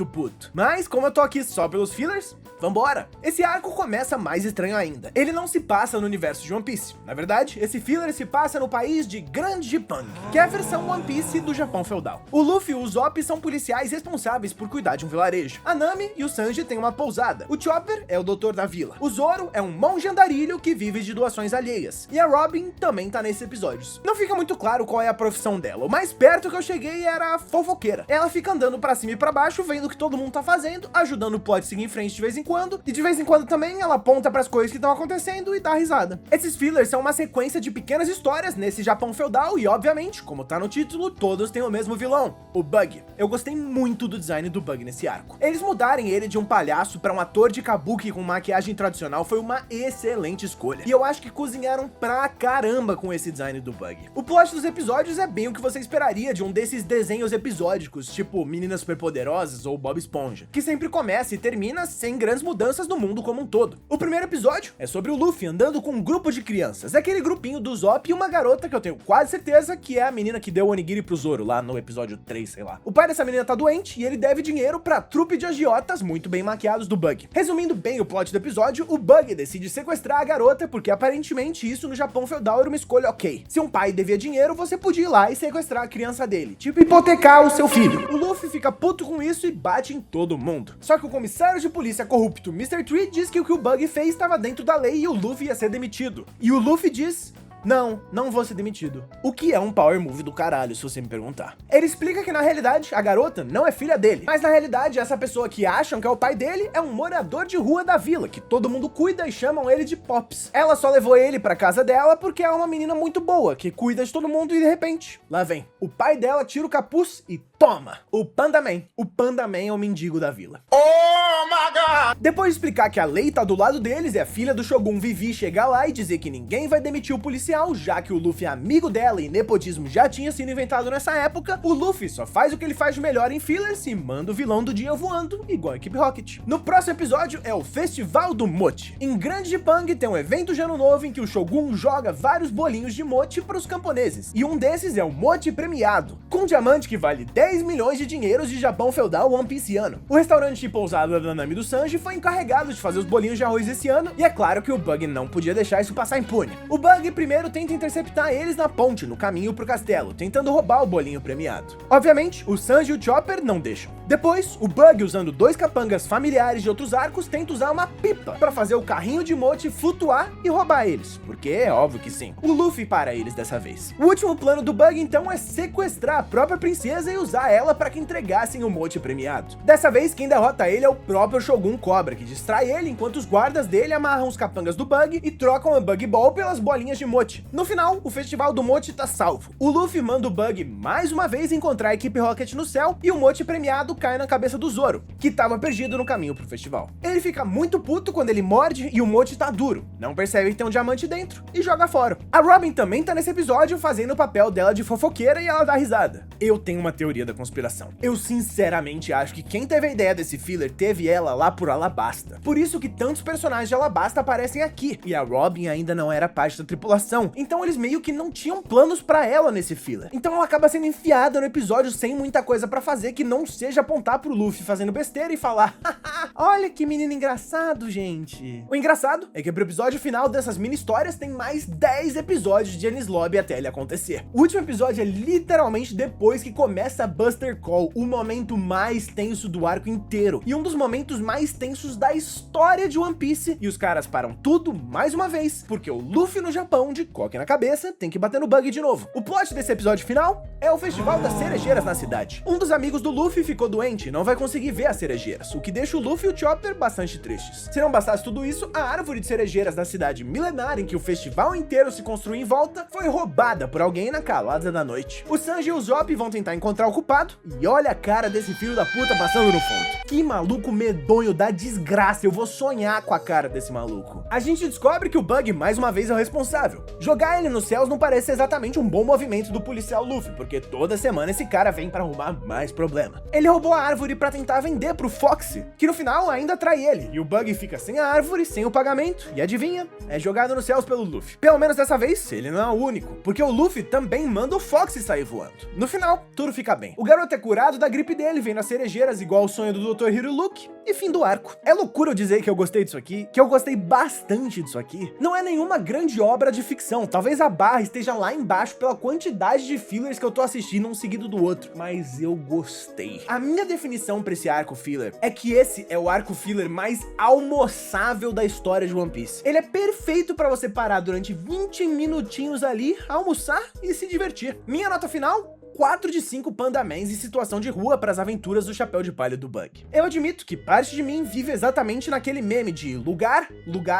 puto. Mas como eu tô aqui só pelos fillers, vambora! Esse arco começa mais estranho ainda. Ele não se passa no universo de One Piece. Na verdade, esse filler se passa no país de Grand Jipang, que é a versão One Piece do Japão feudal. O Luffy e o Usopp são policiais responsáveis por cuidar de um vilarejo. A Nami e o Sanji têm uma pousada. O Chopper é o doutor da vila. O Zoro é um monge andarilho que vive de doações alheias. E a Robin também tá nesses episódios. Não fica muito claro qual é a profissão dela. O mais perto que eu cheguei era a fofoqueira. Ela fica andando pra cima e pra baixo, vendo o que todo mundo tá fazendo, ajudando o plot a seguir em frente de vez em quando, e de vez em quando também ela aponta pras coisas que estão acontecendo e dá risada. Esses fillers são uma sequência de pequenas histórias nesse Japão feudal e, obviamente, como tá no título, todos têm o mesmo vilão, o Bug. Eu gostei muito do design do Bug nesse arco. Eles mudarem ele de um palhaço pra um ator de kabuki com maquiagem tradicional foi uma excelente escolha. E eu acho que cozinharam pra caramba com esse design do Bug. O plot dos episódios é bem o que você esperaria de um desses desenhos episódicos, tipo Meninas Superpoderosas ou Bob Esponja, que sempre começa e termina sem grandes mudanças no mundo como um todo. O primeiro episódio é sobre o Luffy andando com um grupo de crianças, aquele grupinho do Usopp e uma garota que eu tenho quase certeza que é a menina que deu o onigiri pro Zoro lá no episódio 3, sei lá. O pai dessa menina tá doente e ele deve dinheiro pra trupe de agiotas muito bem maquiados do Bug. Resumindo bem o plot do episódio, o Bug decide sequestrar a garota porque aparentemente isso no Japão feudal era uma escolha ok. Se um pai devia dinheiro, você podia ir lá e sequestrar a criança dele, tipo hipotecar o seu filho. O Luffy fica puto com isso e bate em todo mundo. Só que o comissário de polícia corrupto Mr. Tree diz que o Bug fez estava dentro da lei e o Luffy ia ser demitido. E o Luffy diz: não vou ser demitido. O que é um power move do caralho, se você me perguntar. Ele explica que na realidade a garota não é filha dele, mas na realidade essa pessoa que acham que é o pai dele é um morador de rua da vila, que todo mundo cuida e chamam ele de Pops. Ela só levou ele pra casa dela porque é uma menina muito boa, que cuida de todo mundo e de repente, lá vem. O pai dela tira o capuz e toma! O Panda Man. O Panda Man é o mendigo da vila. Oh my God! Depois de explicar que a lei tá do lado deles e a filha do Shogun Vivi chegar lá e dizer que ninguém vai demitir o policial, já que o Luffy é amigo dela e nepotismo já tinha sido inventado nessa época, o Luffy só faz o que ele faz de melhor em fillers e manda o vilão do dia voando, igual a equipe Rocket. No próximo episódio é o Festival do Mochi. Em Grande Jipang tem um evento de ano novo em que o Shogun joga vários bolinhos de mochi para os camponeses, e um desses é o mochi premiado, com um diamante que vale 10 milhões de dinheiros de Japão feudal One Pieceano. O restaurante de pousada da Nami do Sanji foi encarregado de fazer os bolinhos de arroz esse ano, e é claro que o Bug não podia deixar isso passar impune. O Bug primeiro tenta interceptar eles na ponte, no caminho pro castelo, tentando roubar o bolinho premiado. Obviamente, o Sanji e o Chopper não deixam. Depois, o Bug, usando 2 capangas familiares de outros arcos, tenta usar uma pipa para fazer o carrinho de mochi flutuar e roubar eles, porque é óbvio que sim. O Luffy para eles dessa vez. O último plano do Bug então é sequestrar a própria princesa e usar ela para que entregassem o mochi premiado. Dessa vez, quem derrota ele é o próprio Shogun Cobra, que distrai ele enquanto os guardas dele amarram os capangas do Bug e trocam a Bug Ball pelas bolinhas de mochi. No final, o festival do mochi tá salvo. O Luffy manda o Bug mais uma vez encontrar a equipe Rocket no céu e o mochi premiado cai na cabeça do Zoro, que tava perdido no caminho pro festival. Ele fica muito puto quando ele morde e o mochi tá duro, não percebe que tem um diamante dentro e joga fora. A Robin também tá nesse episódio fazendo o papel dela de fofoqueira e ela dá risada. Eu tenho uma teoria da conspiração. Eu sinceramente acho que quem teve a ideia desse filler teve ela lá por Alabasta. Por isso que tantos personagens de Alabasta aparecem aqui, e a Robin ainda não era parte da tripulação, então eles meio que não tinham planos pra ela nesse filler. Então ela acaba sendo enfiada no episódio sem muita coisa pra fazer que não seja apontar pro Luffy fazendo besteira e falar haha, olha que menino engraçado, gente. O engraçado é que pro episódio final dessas mini histórias tem mais 10 episódios de Enies Lobby até ele acontecer. O último episódio é literalmente depois que começa a Buster Call, o momento mais tenso do arco inteiro e um dos momentos mais tensos da história de One Piece, e os caras param tudo mais uma vez, porque o Luffy no Japão, de coque na cabeça, tem que bater no Bug de novo. O plot desse episódio final é o Festival das Cerejeiras na cidade. Um dos amigos do Luffy ficou doente e não vai conseguir ver as cerejeiras, o que deixa o Luffy e o Chopper bastante tristes. Se não bastasse tudo isso, a árvore de cerejeiras da cidade milenar em que o festival inteiro se construiu em volta foi roubada por alguém na calada da noite. O Sanji e o Zop vão tentar encontrar o culpado, e olha a cara desse filho da puta passando no fundo. Que maluco medonho da desgraça, eu vou sonhar com a cara desse maluco. A gente descobre que o Bug mais uma vez é o responsável. Jogar ele nos céus não parece exatamente um bom movimento do policial Luffy, porque toda semana esse cara vem pra arrumar mais problema. Ele roubou a árvore pra tentar vender pro Foxy, que no final ainda trai ele, e o Bug fica sem a árvore, sem o pagamento, e adivinha? É jogado nos céus pelo Luffy. Pelo menos dessa vez, ele não é o único, porque o Luffy também manda o Foxy sair voando. No final, tudo fica bem. O garoto é curado da gripe dele, vem nas cerejeiras igual o sonho do Dr. Hiruluke, e fim do arco. É loucura eu dizer que eu gostei disso aqui, que eu gostei bastante disso aqui. Não é nenhuma grande obra de ficção, talvez a barra esteja lá embaixo pela quantidade de fillers que eu tô assistindo um seguido do outro, mas eu gostei. A minha definição pra esse arco filler é que esse é o arco filler mais almoçável da história de One Piece. Ele é perfeito pra você parar durante 20 minutinhos ali, almoçar e se divertir. Minha nota final? 4 de 5 Pandamans em situação de rua para as aventuras do Chapéu de Palha do Bug. Eu admito que parte de mim vive exatamente naquele meme de lugar,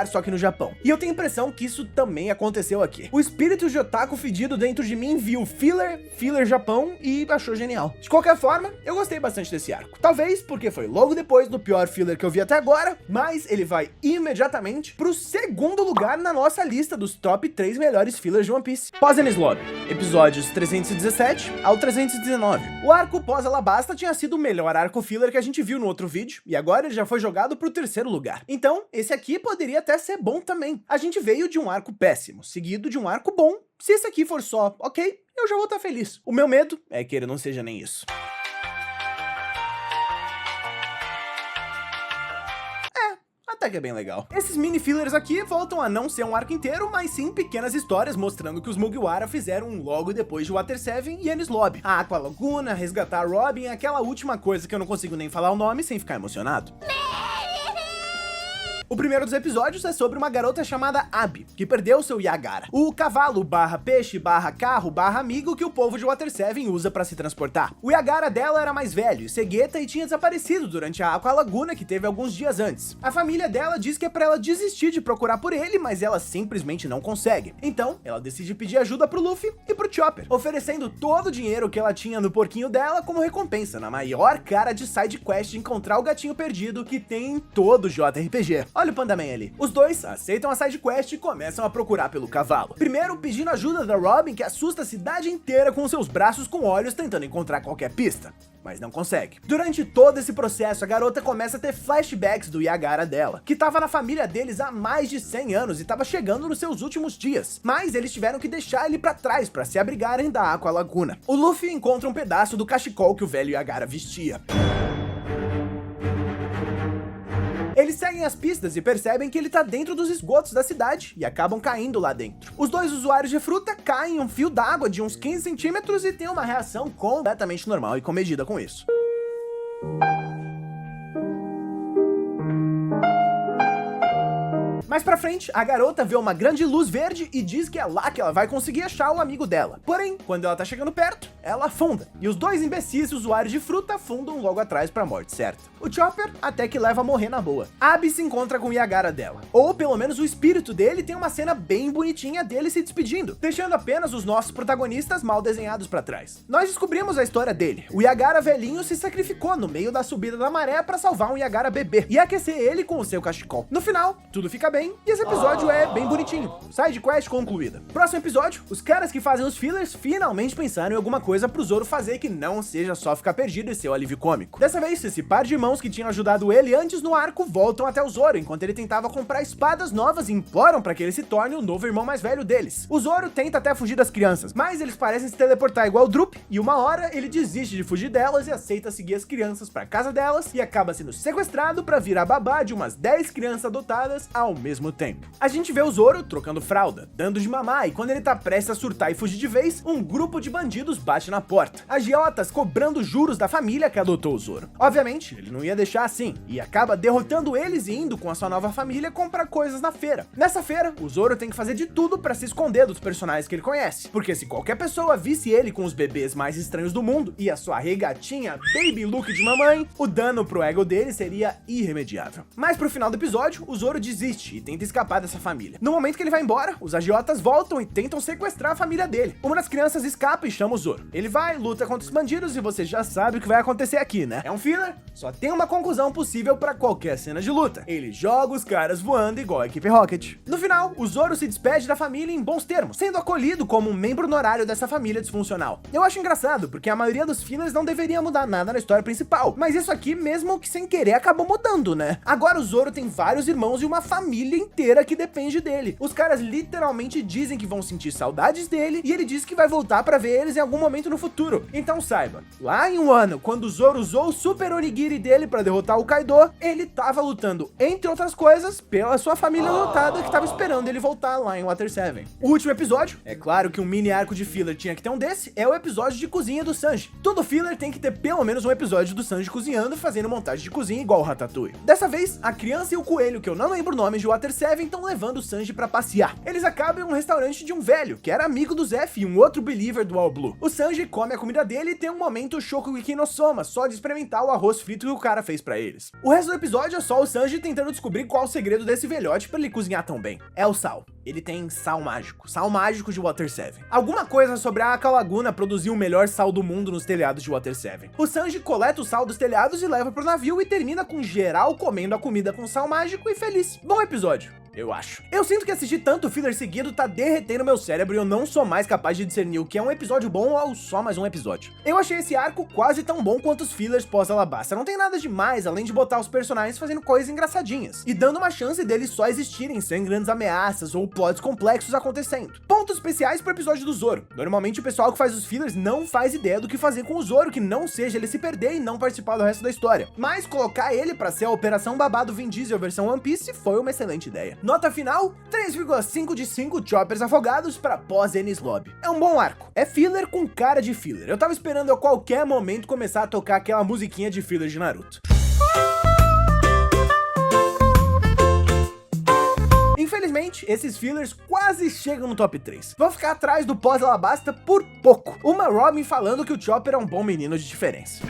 só que no Japão. E eu tenho a impressão que isso também aconteceu aqui. O espírito de otaku fedido dentro de mim viu filler Japão e achou genial. De qualquer forma, eu gostei bastante desse arco. Talvez porque foi logo depois do pior filler que eu vi até agora, mas ele vai imediatamente pro segundo lugar na nossa lista dos top 3 melhores fillers de One Piece. Pós-Enies Lobby, episódios 317 ao 319. O arco pós-Alabasta tinha sido o melhor arco filler que a gente viu no outro vídeo, e agora ele já foi jogado pro terceiro lugar. Então, esse aqui poderia até ser bom também. A gente veio de um arco péssimo, seguido de um arco bom. Se esse aqui for só ok, eu já vou estar feliz. O meu medo é que ele não seja nem isso. Até que é bem legal. Esses mini fillers aqui voltam a não ser um arco inteiro, mas sim pequenas histórias mostrando que os Mugiwara fizeram logo depois de Water 7 e Enies Lobby. A Aqua Laguna, resgatar a Robin, aquela última coisa que eu não consigo nem falar o nome sem ficar emocionado. O primeiro dos episódios é sobre uma garota chamada Abby, que perdeu seu Yagara, o cavalo barra peixe barra carro barra amigo que o povo de Water 7 usa pra se transportar. O Yagara dela era mais velho e cegueta e tinha desaparecido durante a Aqua Laguna que teve alguns dias antes. A família dela diz que é pra ela desistir de procurar por ele, mas ela simplesmente não consegue. Então, ela decide pedir ajuda pro Luffy e pro Chopper, oferecendo todo o dinheiro que ela tinha no porquinho dela como recompensa, na maior cara de side quest de encontrar o gatinho perdido que tem em todo o JRPG. Olha o Pandaman ali. Os dois aceitam a side quest e começam a procurar pelo cavalo. Primeiro pedindo ajuda da Robin, que assusta a cidade inteira com seus braços com olhos tentando encontrar qualquer pista, mas não consegue. Durante todo esse processo, a garota começa a ter flashbacks do Yagara dela, que tava na família deles há mais de 100 anos e tava chegando nos seus últimos dias, mas eles tiveram que deixar ele pra trás pra se abrigarem da Aqua Laguna. O Luffy encontra um pedaço do cachecol que o velho Yagara vestia. Eles seguem as pistas e percebem que ele tá dentro dos esgotos da cidade e acabam caindo lá dentro. Os dois usuários de fruta caem em um fio d'água de uns 15 centímetros e tem uma reação completamente normal e comedida com isso. Mais pra frente, a garota vê uma grande luz verde e diz que é lá que ela vai conseguir achar o amigo dela. Porém, quando ela tá chegando perto, ela afunda. E os dois imbecis usuários de fruta afundam logo atrás pra morte certa. O Chopper até que leva a morrer na boa. Abby se encontra com o Yagara dela. Ou pelo menos o espírito dele tem uma cena bem bonitinha dele se despedindo, deixando apenas os nossos protagonistas mal desenhados pra trás. Nós descobrimos a história dele. O Yagara velhinho se sacrificou no meio da subida da maré pra salvar um Yagara bebê e aquecer ele com o seu cachecol. No final, tudo fica bem e esse episódio é bem bonitinho. Side quest concluída. Próximo episódio, os caras que fazem os fillers finalmente pensaram em alguma coisa pro Zoro fazer que não seja só ficar perdido e ser o alívio cômico. Dessa vez, esse par de irmãos que tinham ajudado ele antes no arco voltam até o Zoro, enquanto ele tentava comprar espadas novas e imploram pra que ele se torne o novo irmão mais velho deles. O Zoro tenta até fugir das crianças, mas eles parecem se teleportar igual o Drup, e uma hora ele desiste de fugir delas e aceita seguir as crianças pra casa delas e acaba sendo sequestrado pra virar babá de umas 10 crianças adotadas ao mesmo tempo. A gente vê o Zoro trocando fralda, dando de mamar, e quando ele tá prestes a surtar e fugir de vez, um grupo de bandidos bate na porta. Agiotas cobrando juros da família que adotou o Zoro. Obviamente, ele não ia deixar assim, e acaba derrotando eles e indo com a sua nova família comprar coisas na feira. Nessa feira, o Zoro tem que fazer de tudo pra se esconder dos personagens que ele conhece, porque se qualquer pessoa visse ele com os bebês mais estranhos do mundo e a sua regatinha baby look de mamãe, o dano pro ego dele seria irremediável. Mas pro final do episódio, o Zoro desiste e tenta escapar dessa família. No momento que ele vai embora, os agiotas voltam e tentam sequestrar a família dele. Uma das crianças escapa e chama o Zoro. Ele vai, luta contra os bandidos e você já sabe o que vai acontecer aqui, né? É um filler, só tem uma conclusão possível pra qualquer cena de luta. Ele joga os caras voando igual a equipe Rocket. No final, o Zoro se despede da família em bons termos, sendo acolhido como um membro honorário dessa família disfuncional. Eu acho engraçado, porque a maioria dos fillers não deveria mudar nada na história principal, mas isso aqui, mesmo que sem querer, acabou mudando, né? Agora o Zoro tem vários irmãos e uma família inteira que depende dele. Os caras literalmente dizem que vão sentir saudades dele e ele diz que vai voltar pra ver eles em algum momento no futuro. Então saiba, lá em Wano, quando o Zoro usou o super onigiri dele pra derrotar o Kaido, ele tava lutando, entre outras coisas, pela sua família adotada que tava esperando ele voltar lá em Water 7. O último episódio, é claro que um mini arco de filler tinha que ter um desse, é o episódio de cozinha do Sanji. Todo filler tem que ter pelo menos um episódio do Sanji cozinhando, fazendo montagem de cozinha igual o Ratatouille. Dessa vez, a criança e o coelho, que eu não lembro o nome, de Water 7, estão levando o Sanji pra passear. Eles acabam em um restaurante de um velho, que era amigo do Zeff e um outro believer do All Blue. O Sanji come a comida dele e tem um momento Shokugeki no Soma, só de experimentar o arroz frito que o cara fez pra eles. O resto do episódio é só o Sanji tentando descobrir qual o segredo desse velhote pra ele cozinhar tão bem. É o sal. Ele tem sal mágico de Water 7. Alguma coisa sobre a Aqua Laguna produziu o melhor sal do mundo nos telhados de Water 7. O Sanji coleta o sal dos telhados e leva pro navio e termina com geral comendo a comida com sal mágico e feliz. Bom episódio, eu acho. Eu sinto que assistir tanto filler seguido tá derretendo meu cérebro e eu não sou mais capaz de discernir o que é um episódio bom ou só mais um episódio. Eu achei esse arco quase tão bom quanto os fillers pós-Alabasta. Não tem nada demais, além de botar os personagens fazendo coisas engraçadinhas e dando uma chance deles só existirem sem grandes ameaças ou plots complexos acontecendo. Pontos especiais pro episódio do Zoro. Normalmente o pessoal que faz os fillers não faz ideia do que fazer com o Zoro, que não seja ele se perder e não participar do resto da história. Mas colocar ele pra ser a Operação Babado Vin Diesel versão One Piece foi uma excelente ideia. Nota final, 3,5 de 5 choppers afogados pra pós-Enies Lobby. É um bom arco. É filler com cara de filler. Eu tava esperando a qualquer momento começar a tocar aquela musiquinha de filler de Naruto. Infelizmente, esses fillers quase chegam no top 3. Vão ficar atrás do pós-Alabasta por pouco. Uma Robin falando que o Chopper é um bom menino de diferença.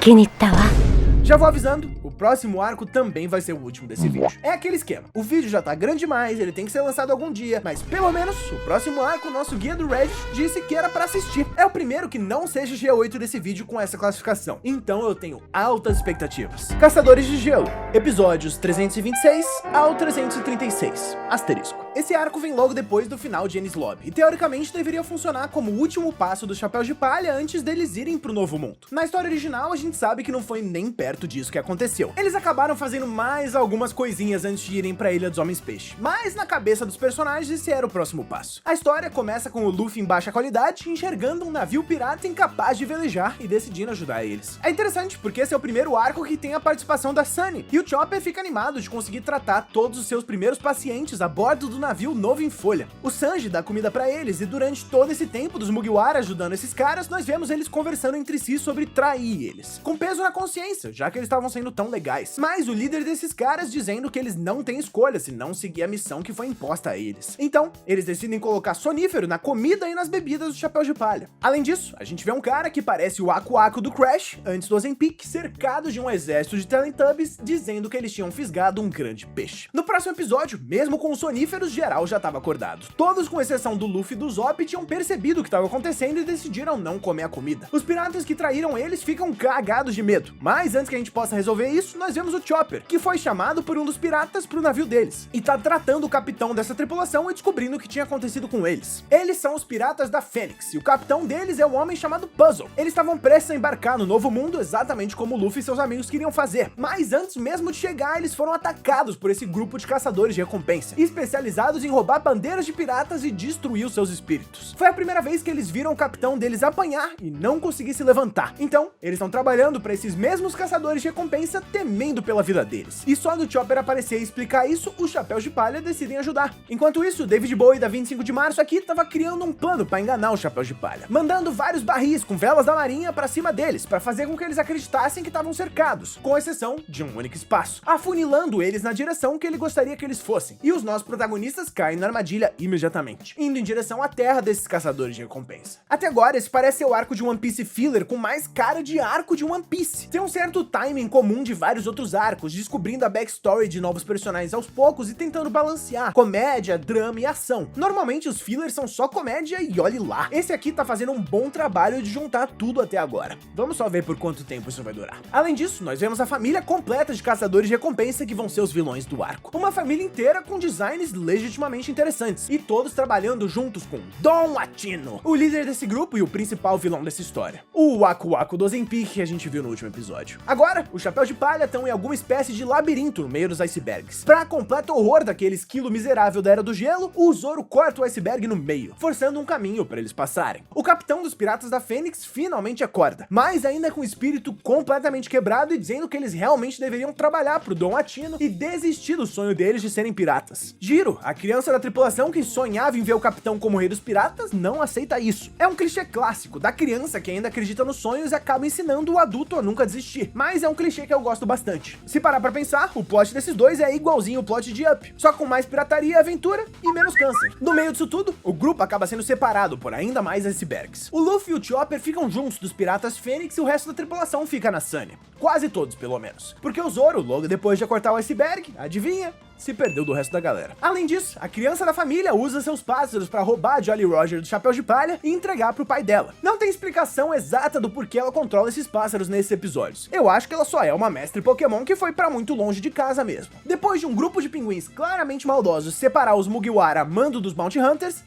Já vou avisando, o próximo arco também vai ser o último desse vídeo. É aquele esquema, o vídeo já tá grande demais, ele tem que ser lançado algum dia, mas pelo menos o próximo arco, o nosso guia do Reddit disse que era pra assistir. É o primeiro que não seja G8 desse vídeo com essa classificação, então eu tenho altas expectativas. Caçadores de Gelo, episódios 326 ao 336, asterisco. Esse arco vem logo depois do final de Enies Lobby, e teoricamente deveria funcionar como o último passo dos Chapéus de Palha antes deles irem pro Novo Mundo. Na história original, a gente sabe que não foi nem perto disso que aconteceu. Eles acabaram fazendo mais algumas coisinhas antes de irem pra Ilha dos Homens Peixe, mas na cabeça dos personagens esse era o próximo passo. A história começa com o Luffy em baixa qualidade, enxergando um navio pirata incapaz de velejar e decidindo ajudar eles. É interessante, porque esse é o primeiro arco que tem a participação da Sunny, e o Chopper fica animado de conseguir tratar todos os seus primeiros pacientes a bordo do navio novo em folha. O Sanji dá comida pra eles, e durante todo esse tempo dos Mugiwara ajudando esses caras, nós vemos eles conversando entre si sobre trair eles, com peso na consciência, já que eles estavam sendo tão legais. Mas o líder desses caras dizendo que eles não têm escolha se não seguir a missão que foi imposta a eles. Então, eles decidem colocar sonífero na comida e nas bebidas do Chapéu de Palha. Além disso, a gente vê um cara que parece o Aku Aku do Crash, antes do Ozempic, cercado de um exército de Teletubbies, dizendo que eles tinham fisgado um grande peixe. No próximo episódio, mesmo com os soníferos, geral já estava acordado. Todos, com exceção do Luffy e do Zop, tinham percebido o que estava acontecendo e decidiram não comer a comida. Os piratas que traíram eles ficam cagados de medo, mas antes que a gente possa resolver isso, nós vemos o Chopper, que foi chamado por um dos piratas pro navio deles, e tá tratando o capitão dessa tripulação e descobrindo o que tinha acontecido com eles. Eles são os piratas da Fênix, e o capitão deles é um homem chamado Puzzle. Eles estavam prestes a embarcar no Novo Mundo exatamente como o Luffy e seus amigos queriam fazer, mas antes mesmo de chegar, eles foram atacados por esse grupo de caçadores de recompensa, especializados em roubar bandeiras de piratas e destruir os seus espíritos. Foi a primeira vez que eles viram o capitão deles apanhar e não conseguir se levantar. Então, eles estão trabalhando para esses mesmos caçadores de recompensa, temendo pela vida deles. E só do Chopper aparecer e explicar isso, os Chapéus de Palha decidem ajudar. Enquanto isso, o David Bowie da 25 de março aqui tava criando um plano para enganar os Chapéus de Palha, mandando vários barris com velas da marinha para cima deles, para fazer com que eles acreditassem que estavam cercados, com exceção de um único espaço, afunilando eles na direção que ele gostaria que eles fossem. E os nossos protagonistas caem na armadilha imediatamente, indo em direção à terra desses caçadores de recompensa. Até agora, esse parece ser o arco de One Piece filler com mais cara de arco de One Piece. Tem um certo timing comum de vários outros arcos, descobrindo a backstory de novos personagens aos poucos e tentando balancear comédia, drama e ação. Normalmente os fillers são só comédia e olhe lá. Esse aqui tá fazendo um bom trabalho de juntar tudo até agora. Vamos só ver por quanto tempo isso vai durar. Além disso, nós vemos a família completa de caçadores de recompensa que vão ser os vilões do arco. Uma família inteira com designs legitimamente interessantes, e todos trabalhando juntos com Don Atino, o líder desse grupo e o principal vilão dessa história. O Aku Aku do Ozempic que a gente viu no último episódio. Agora, os Chapéus de Palha estão em alguma espécie de labirinto no meio dos icebergs. Pra completo horror daquele esquilo miserável da Era do Gelo, o Zoro corta o iceberg no meio, forçando um caminho para eles passarem. O capitão dos piratas da Fênix finalmente acorda, mas ainda com o espírito completamente quebrado e dizendo que eles realmente deveriam trabalhar pro Don Atino e desistir do sonho deles de serem piratas. Jiro, a criança da tripulação que sonhava em ver o capitão como rei dos piratas, não aceita isso. É um clichê clássico da criança que ainda acredita nos sonhos e acaba ensinando o adulto a nunca desistir, mas é um clichê que eu gosto bastante. Se parar pra pensar, o plot desses dois é igualzinho o plot de Up, só com mais pirataria, aventura e menos câncer. No meio disso tudo, o grupo acaba sendo separado por ainda mais icebergs. O Luffy e o Chopper ficam juntos dos piratas Fênix e o resto da tripulação fica na Sunny. Quase todos, pelo menos. Porque o Zoro, logo depois de cortar o iceberg, adivinha? Se perdeu do resto da galera. Além disso, a criança da família usa seus pássaros para roubar a Jolly Roger do Chapéu de Palha e entregar pro pai dela. Não tem explicação exata do porquê ela controla esses pássaros nesses episódios. Eu acho que ela só é uma mestre Pokémon que foi pra muito longe de casa mesmo. Depois de um grupo de pinguins claramente maldosos separar os Mugiwara a mando dos Bounty Hunters,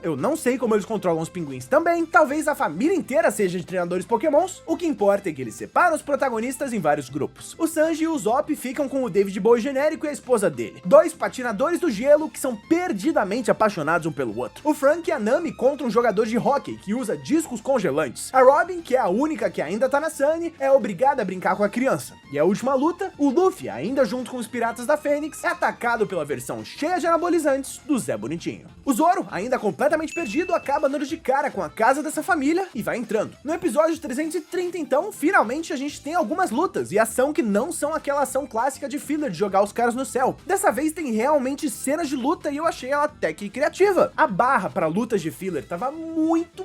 eu não sei como eles controlam os pinguins também, talvez a família inteira seja de treinadores Pokémons, o que importa é que eles separam os protagonistas em vários grupos. O Sanji e o Zop ficam com o David Bowie genérico e a esposa dele. Dois patinadores do gelo que são perdidamente apaixonados um pelo outro. O Frank e a Nami contra um jogador de hóquei que usa discos congelantes. A Robin, que é a única que ainda tá na Sunny, é obrigada a brincar com a criança. E a última luta, o Luffy, ainda junto com os piratas da Fênix, é atacado pela versão cheia de anabolizantes do Zé Bonitinho. O Zoro, ainda completamente perdido, acaba dando de cara com a casa dessa família e vai entrando. No episódio 330, então, finalmente a gente tem algumas lutas e ação que não são aquela ação clássica de filler de jogar os caras no céu. Dessa dessa vez tem realmente cenas de luta e eu achei ela até que criativa. A barra para lutas de filler tava muito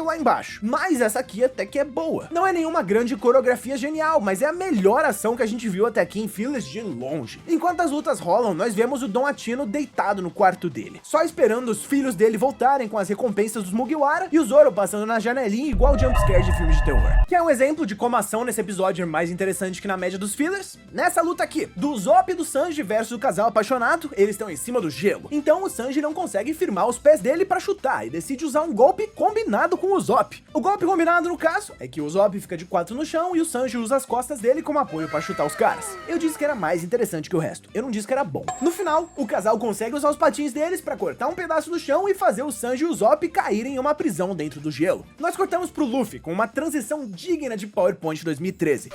lá embaixo, mas essa aqui até que é boa. Não é nenhuma grande coreografia genial, mas é a melhor ação que a gente viu até aqui em fillers de longe. Enquanto as lutas rolam, nós vemos o Dom Atino deitado no quarto dele, só esperando os filhos dele voltarem com as recompensas dos Mugiwara e o Zoro passando na janelinha igual jumpscare de filmes de terror. Que é um exemplo de como a ação nesse episódio é mais interessante que na média dos fillers. Nessa luta aqui, do Usopp e do Sanji versus o casal apaixonado, eles estão em cima do gelo. Então o Sanji não consegue firmar os pés dele pra chutar e decide usar um golpe combinado com o Usopp. O golpe combinado, no caso, é que o Usopp fica de 4 no chão e o Sanji usa as costas dele como apoio pra chutar os caras. Eu disse que era mais interessante que o resto, eu não disse que era bom. No final, o casal consegue usar os patins deles pra cortar um pedaço do chão e fazer o Sanji e o Usopp caírem em uma prisão dentro do gelo. Nós cortamos pro Luffy com uma transição digna de PowerPoint 2013.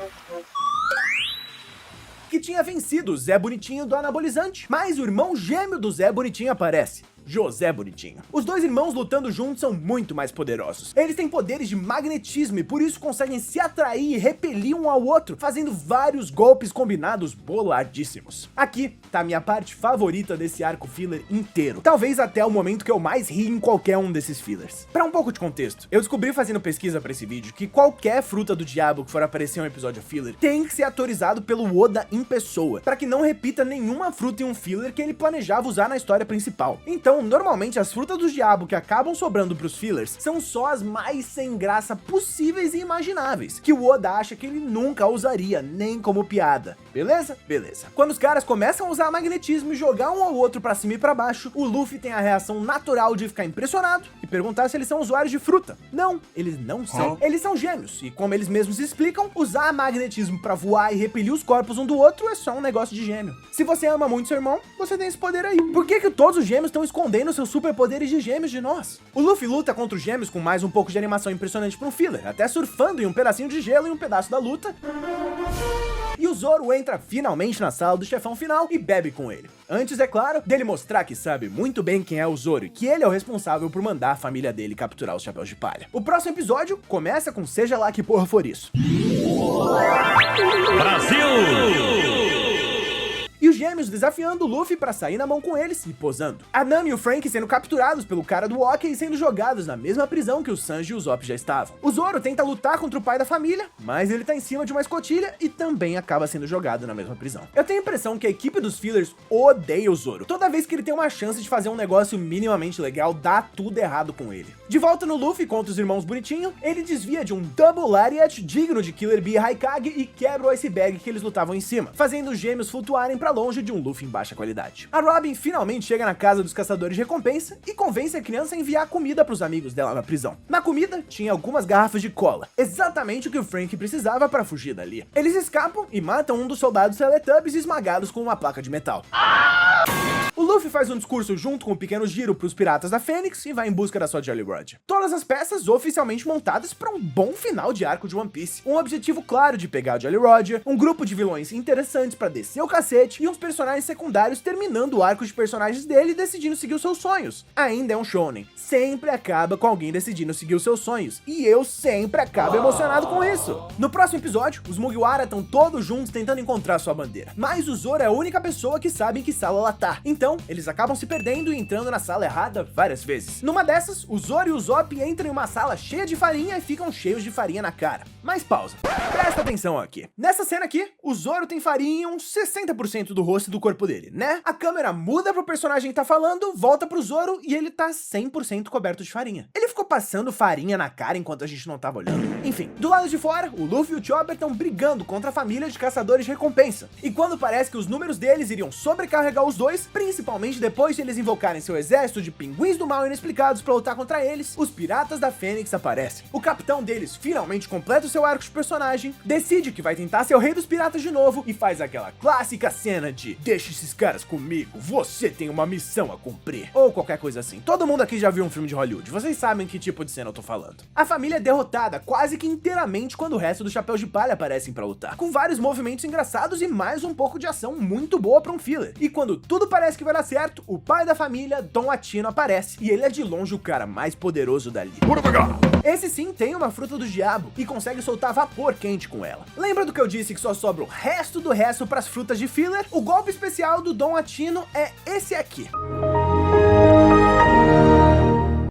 Que tinha vencido o Zé Bonitinho do anabolizante, mas o irmão gêmeo do Zé Bonitinho aparece. José Bonitinho. Os dois irmãos lutando juntos são muito mais poderosos. Eles têm poderes de magnetismo e por isso conseguem se atrair e repelir um ao outro, fazendo vários golpes combinados boladíssimos. Aqui tá a minha parte favorita desse arco filler inteiro. Talvez até o momento que eu mais ri em qualquer um desses fillers. Pra um pouco de contexto, eu descobri fazendo pesquisa pra esse vídeo que qualquer fruta do diabo que for aparecer em um episódio filler tem que ser autorizado pelo Oda em pessoa, pra que não repita nenhuma fruta em um filler que ele planejava usar na história principal. Então, normalmente as frutas do diabo que acabam sobrando pros fillers são só as mais sem graça possíveis e imagináveis, que o Oda acha que ele nunca usaria, nem como piada. Beleza? Beleza. Quando os caras começam a usar magnetismo e jogar um ao outro pra cima e pra baixo, o Luffy tem a reação natural de ficar impressionado e perguntar se eles são usuários de fruta. Não, eles não são. Eles são gêmeos, e como eles mesmos explicam, usar magnetismo pra voar e repelir os corpos um do outro é só um negócio de gêmeo. Se você ama muito seu irmão, você tem esse poder aí. Por que todos os gêmeos estão escondendo seus superpoderes de gêmeos de nós? O Luffy luta contra os gêmeos com mais um pouco de animação impressionante pra um filler, até surfando em um pedacinho de gelo em um pedaço da luta. E o Zoro entra finalmente na sala do chefão final e bebe com ele. Antes, é claro, dele mostrar que sabe muito bem quem é o Zoro e que ele é o responsável por mandar a família dele capturar os Chapéus de Palha. O próximo episódio começa com seja lá que porra for isso. Brasil! E os gêmeos desafiando o Luffy pra sair na mão com eles e posando. A Nami e o Frank sendo capturados pelo cara do Oki e sendo jogados na mesma prisão que o Sanji e o Usopp já estavam. O Zoro tenta lutar contra o pai da família, mas ele tá em cima de uma escotilha e também acaba sendo jogado na mesma prisão. Eu tenho a impressão que a equipe dos fillers odeia o Zoro. Toda vez que ele tem uma chance de fazer um negócio minimamente legal, dá tudo errado com ele. De volta no Luffy contra os irmãos Bonitinho, ele desvia de um Double Lariat digno de Killer Bee e Haikage e quebra o iceberg que eles lutavam em cima, fazendo os gêmeos flutuarem pra longe de um Luffy em baixa qualidade. A Robin finalmente chega na casa dos caçadores de recompensa e convence a criança a enviar comida pros amigos dela na prisão. Na comida, tinha algumas garrafas de cola, exatamente o que o Frank precisava pra fugir dali. Eles escapam e matam um dos soldados Teletubbies esmagados com uma placa de metal. O Luffy faz um discurso junto com o pequeno Giro pros piratas da Fênix e vai em busca da sua Jolly Rod. Todas as peças oficialmente montadas para um bom final de arco de One Piece. Um objetivo claro de pegar a Jolly Roger, um grupo de vilões interessantes pra descer o cacete e uns personagens secundários terminando o arco de personagens dele e decidindo seguir os seus sonhos. Ainda é um shonen. Sempre acaba com alguém decidindo seguir os seus sonhos. E eu sempre acabo emocionado com isso. No próximo episódio, os Mugiwara estão todos juntos tentando encontrar sua bandeira. Mas o Zoro é a única pessoa que sabe em que sala ela tá. Então, eles acabam se perdendo e entrando na sala errada várias vezes. Numa dessas, o Zoro e o Usopp entram em uma sala cheia de farinha e ficam cheios de farinha na cara. Mas pausa. Presta atenção aqui. Nessa cena aqui, o Zoro tem farinha em uns 60% do rosto e do corpo dele, né? A câmera muda pro personagem que tá falando, volta pro Zoro e ele tá 100% coberto de farinha. Ele ficou passando farinha na cara enquanto a gente não tava olhando. Enfim, do lado de fora, o Luffy e o Chopper estão brigando contra a família de caçadores de recompensa. E quando parece que os números deles iriam sobrecarregar os dois, principalmente depois de eles invocarem seu exército de pinguins do mal inexplicados pra lutar contra eles, os piratas da Fênix aparecem. O capitão deles finalmente completa o seu arco de personagem, decide que vai tentar ser o rei dos piratas de novo e faz aquela clássica cena de deixa esses caras comigo, você tem uma missão a cumprir. Ou qualquer coisa assim. Todo mundo aqui já viu um filme de Hollywood, vocês sabem que tipo de cena eu tô falando. A família é derrotada quase que inteiramente quando o resto dos Chapéus de Palha aparecem pra lutar, com vários movimentos engraçados e mais um pouco de ação muito boa pra um filler. E quando tudo parece que vai dar certo, o pai da família, Dom Attino, aparece, e ele é de longe o cara mais poderoso dali. Bora pegar! Esse sim tem uma fruta do diabo e consegue soltar vapor quente com ela. Lembra do que eu disse que só sobra o resto do resto pras frutas de filler? O golpe especial do Dom Attino é esse aqui.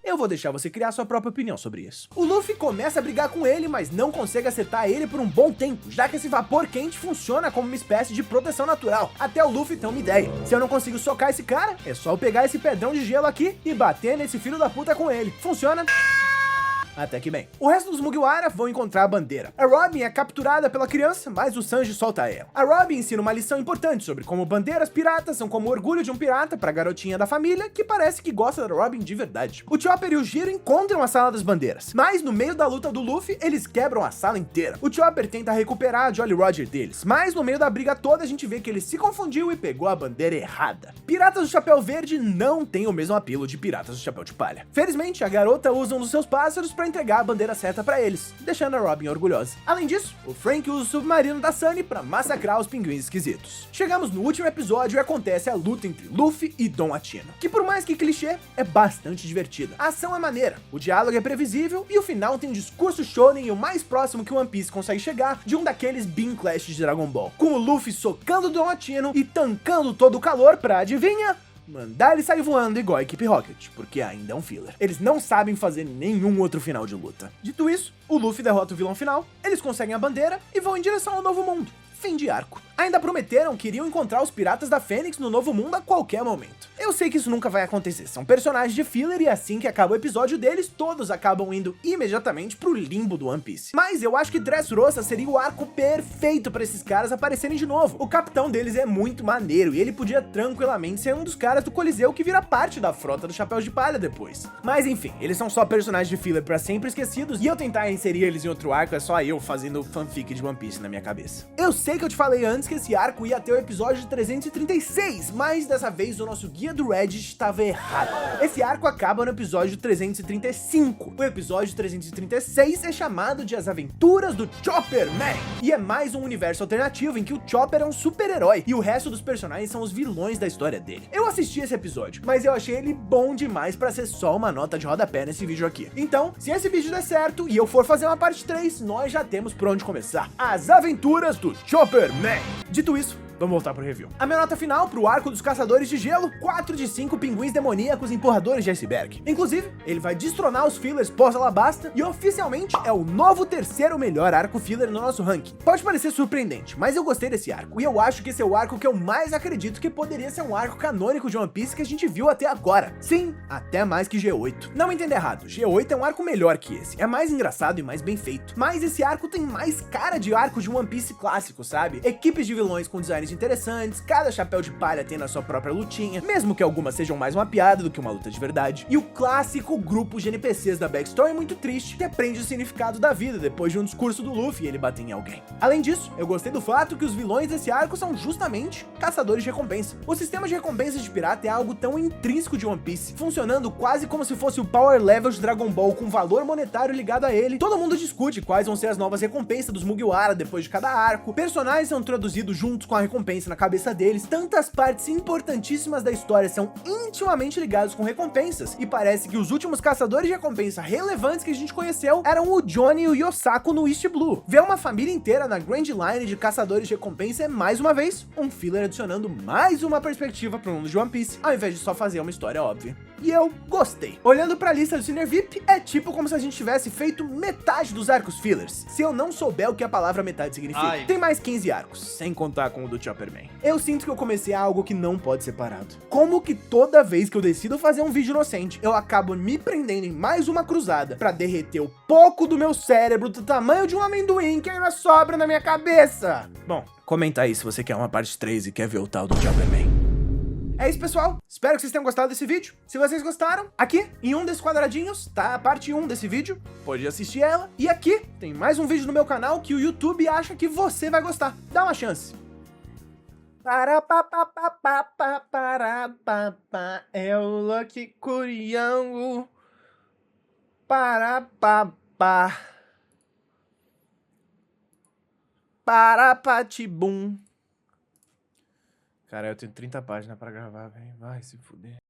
Eu vou deixar você criar sua própria opinião sobre isso. O Luffy começa a brigar com ele, mas não consegue acertar ele por um bom tempo, já que esse vapor quente funciona como uma espécie de proteção natural, até o Luffy ter uma ideia. Se eu não consigo socar esse cara, é só eu pegar esse pedrão de gelo aqui e bater nesse filho da puta com ele. Funciona? Até que bem. O resto dos Mugiwara vão encontrar a bandeira. A Robin é capturada pela criança, mas o Sanji solta ela. A Robin ensina uma lição importante sobre como bandeiras piratas são como o orgulho de um pirata pra garotinha da família, que parece que gosta da Robin de verdade. O Chopper e o Giro encontram a sala das bandeiras, mas no meio da luta do Luffy, eles quebram a sala inteira. O Chopper tenta recuperar a Jolly Roger deles, mas no meio da briga toda a gente vê que ele se confundiu e pegou a bandeira errada. Piratas do Chapéu Verde não tem o mesmo apelo de Piratas do Chapéu de Palha. Felizmente, a garota usa um dos seus pássaros pra entregar a bandeira certa pra eles, deixando a Robin orgulhosa. Além disso, o Frank usa o submarino da Sunny pra massacrar os pinguins esquisitos. Chegamos no último episódio e acontece a luta entre Luffy e Dom Attino, que por mais que clichê, é bastante divertida. A ação é maneira, o diálogo é previsível e o final tem um discurso shonen e o mais próximo que One Piece consegue chegar de um daqueles Beam Clash de Dragon Ball, com o Luffy socando Dom Attino e tancando todo o calor pra, adivinha? Mandar ele sair voando igual a equipe Rocket, porque ainda é um filler. Eles não sabem fazer nenhum outro final de luta. Dito isso, o Luffy derrota o vilão final, eles conseguem a bandeira e vão em direção ao Novo Mundo. Fim de arco. Ainda prometeram que iriam encontrar os Piratas da Fênix no Novo Mundo a qualquer momento. Eu sei que isso nunca vai acontecer, são personagens de filler e assim que acaba o episódio deles, todos acabam indo imediatamente pro limbo do One Piece. Mas eu acho que Dressrosa seria o arco perfeito pra esses caras aparecerem de novo. O capitão deles é muito maneiro e ele podia tranquilamente ser um dos caras do Coliseu que vira parte da frota do Chapéu de Palha depois. Mas enfim, eles são só personagens de filler pra sempre esquecidos e eu tentar inserir eles em outro arco é só eu fazendo fanfic de One Piece na minha cabeça. Eu sei que eu te falei antes que esse arco ia até o episódio 336, mas dessa vez o nosso guia do Reddit estava errado. Esse arco acaba no episódio 335. O episódio 336 é chamado de As Aventuras do Chopper Man, e é mais um universo alternativo em que o Chopper é um super-herói e o resto dos personagens são os vilões da história dele. Eu assisti esse episódio, mas eu achei ele bom demais pra ser só uma nota de rodapé nesse vídeo aqui. Então, se esse vídeo der certo e eu for fazer uma parte 3, nós já temos por onde começar. As Aventuras do Chopper Man. Dito isso, vamos voltar pro review. A minha nota final pro arco dos Caçadores de Gelo: 4 de 5 pinguins demoníacos empurradores de iceberg. Inclusive, ele vai destronar os fillers pós-Alabasta e oficialmente é o novo terceiro melhor arco filler no nosso ranking. Pode parecer surpreendente, mas eu gostei desse arco e eu acho que esse é o arco que eu mais acredito que poderia ser um arco canônico de One Piece que a gente viu até agora. Sim, até mais que G8. Não me entenda errado, G8 é um arco melhor que esse, é mais engraçado e mais bem feito. Mas esse arco tem mais cara de arco de One Piece clássico, sabe? Equipes de vilões com designs interessantes, cada chapéu de palha tendo a sua própria lutinha, mesmo que algumas sejam mais uma piada do que uma luta de verdade. E o clássico grupo de NPCs da backstory muito triste, que aprende o significado da vida depois de um discurso do Luffy e ele bater em alguém. Além disso, eu gostei do fato que os vilões desse arco são justamente caçadores de recompensa. O sistema de recompensas de pirata é algo tão intrínseco de One Piece, funcionando quase como se fosse o power level de Dragon Ball com valor monetário ligado a ele. Todo mundo discute quais vão ser as novas recompensas dos Mugiwara depois de cada arco, personagens são introduzidos juntos com a recompensa na cabeça deles, tantas partes importantíssimas da história são intimamente ligadas com recompensas, e parece que os últimos caçadores de recompensa relevantes que a gente conheceu eram o Johnny e o Yosaku no East Blue. Ver uma família inteira na Grand Line de caçadores de recompensa é mais uma vez um filler adicionando mais uma perspectiva pro mundo de One Piece, ao invés de só fazer uma história óbvia. E eu gostei. Olhando pra lista do Cine VIP, é tipo como se a gente tivesse feito metade dos arcos fillers, se eu não souber o que a palavra metade significa. Tem mais 15 arcos, sem contar com o do Chopper Man. Eu sinto que eu comecei algo que não pode ser parado. Como que toda vez que eu decido fazer um vídeo inocente, eu acabo me prendendo em mais uma cruzada pra derreter o pouco do meu cérebro do tamanho de um amendoim que ainda sobra na minha cabeça? Bom, comenta aí se você quer uma parte 3 e quer ver o tal do Chopper Man. É isso, pessoal. Espero que vocês tenham gostado desse vídeo. Se vocês gostaram, aqui em um desses quadradinhos tá a parte 1 desse vídeo. Pode assistir ela. E aqui tem mais um vídeo no meu canal que o YouTube acha que você vai gostar. Dá uma chance. É o Lucky Curiango. Parapatibum. Cara, eu tenho 30 páginas pra gravar, velho. Vai se fuder.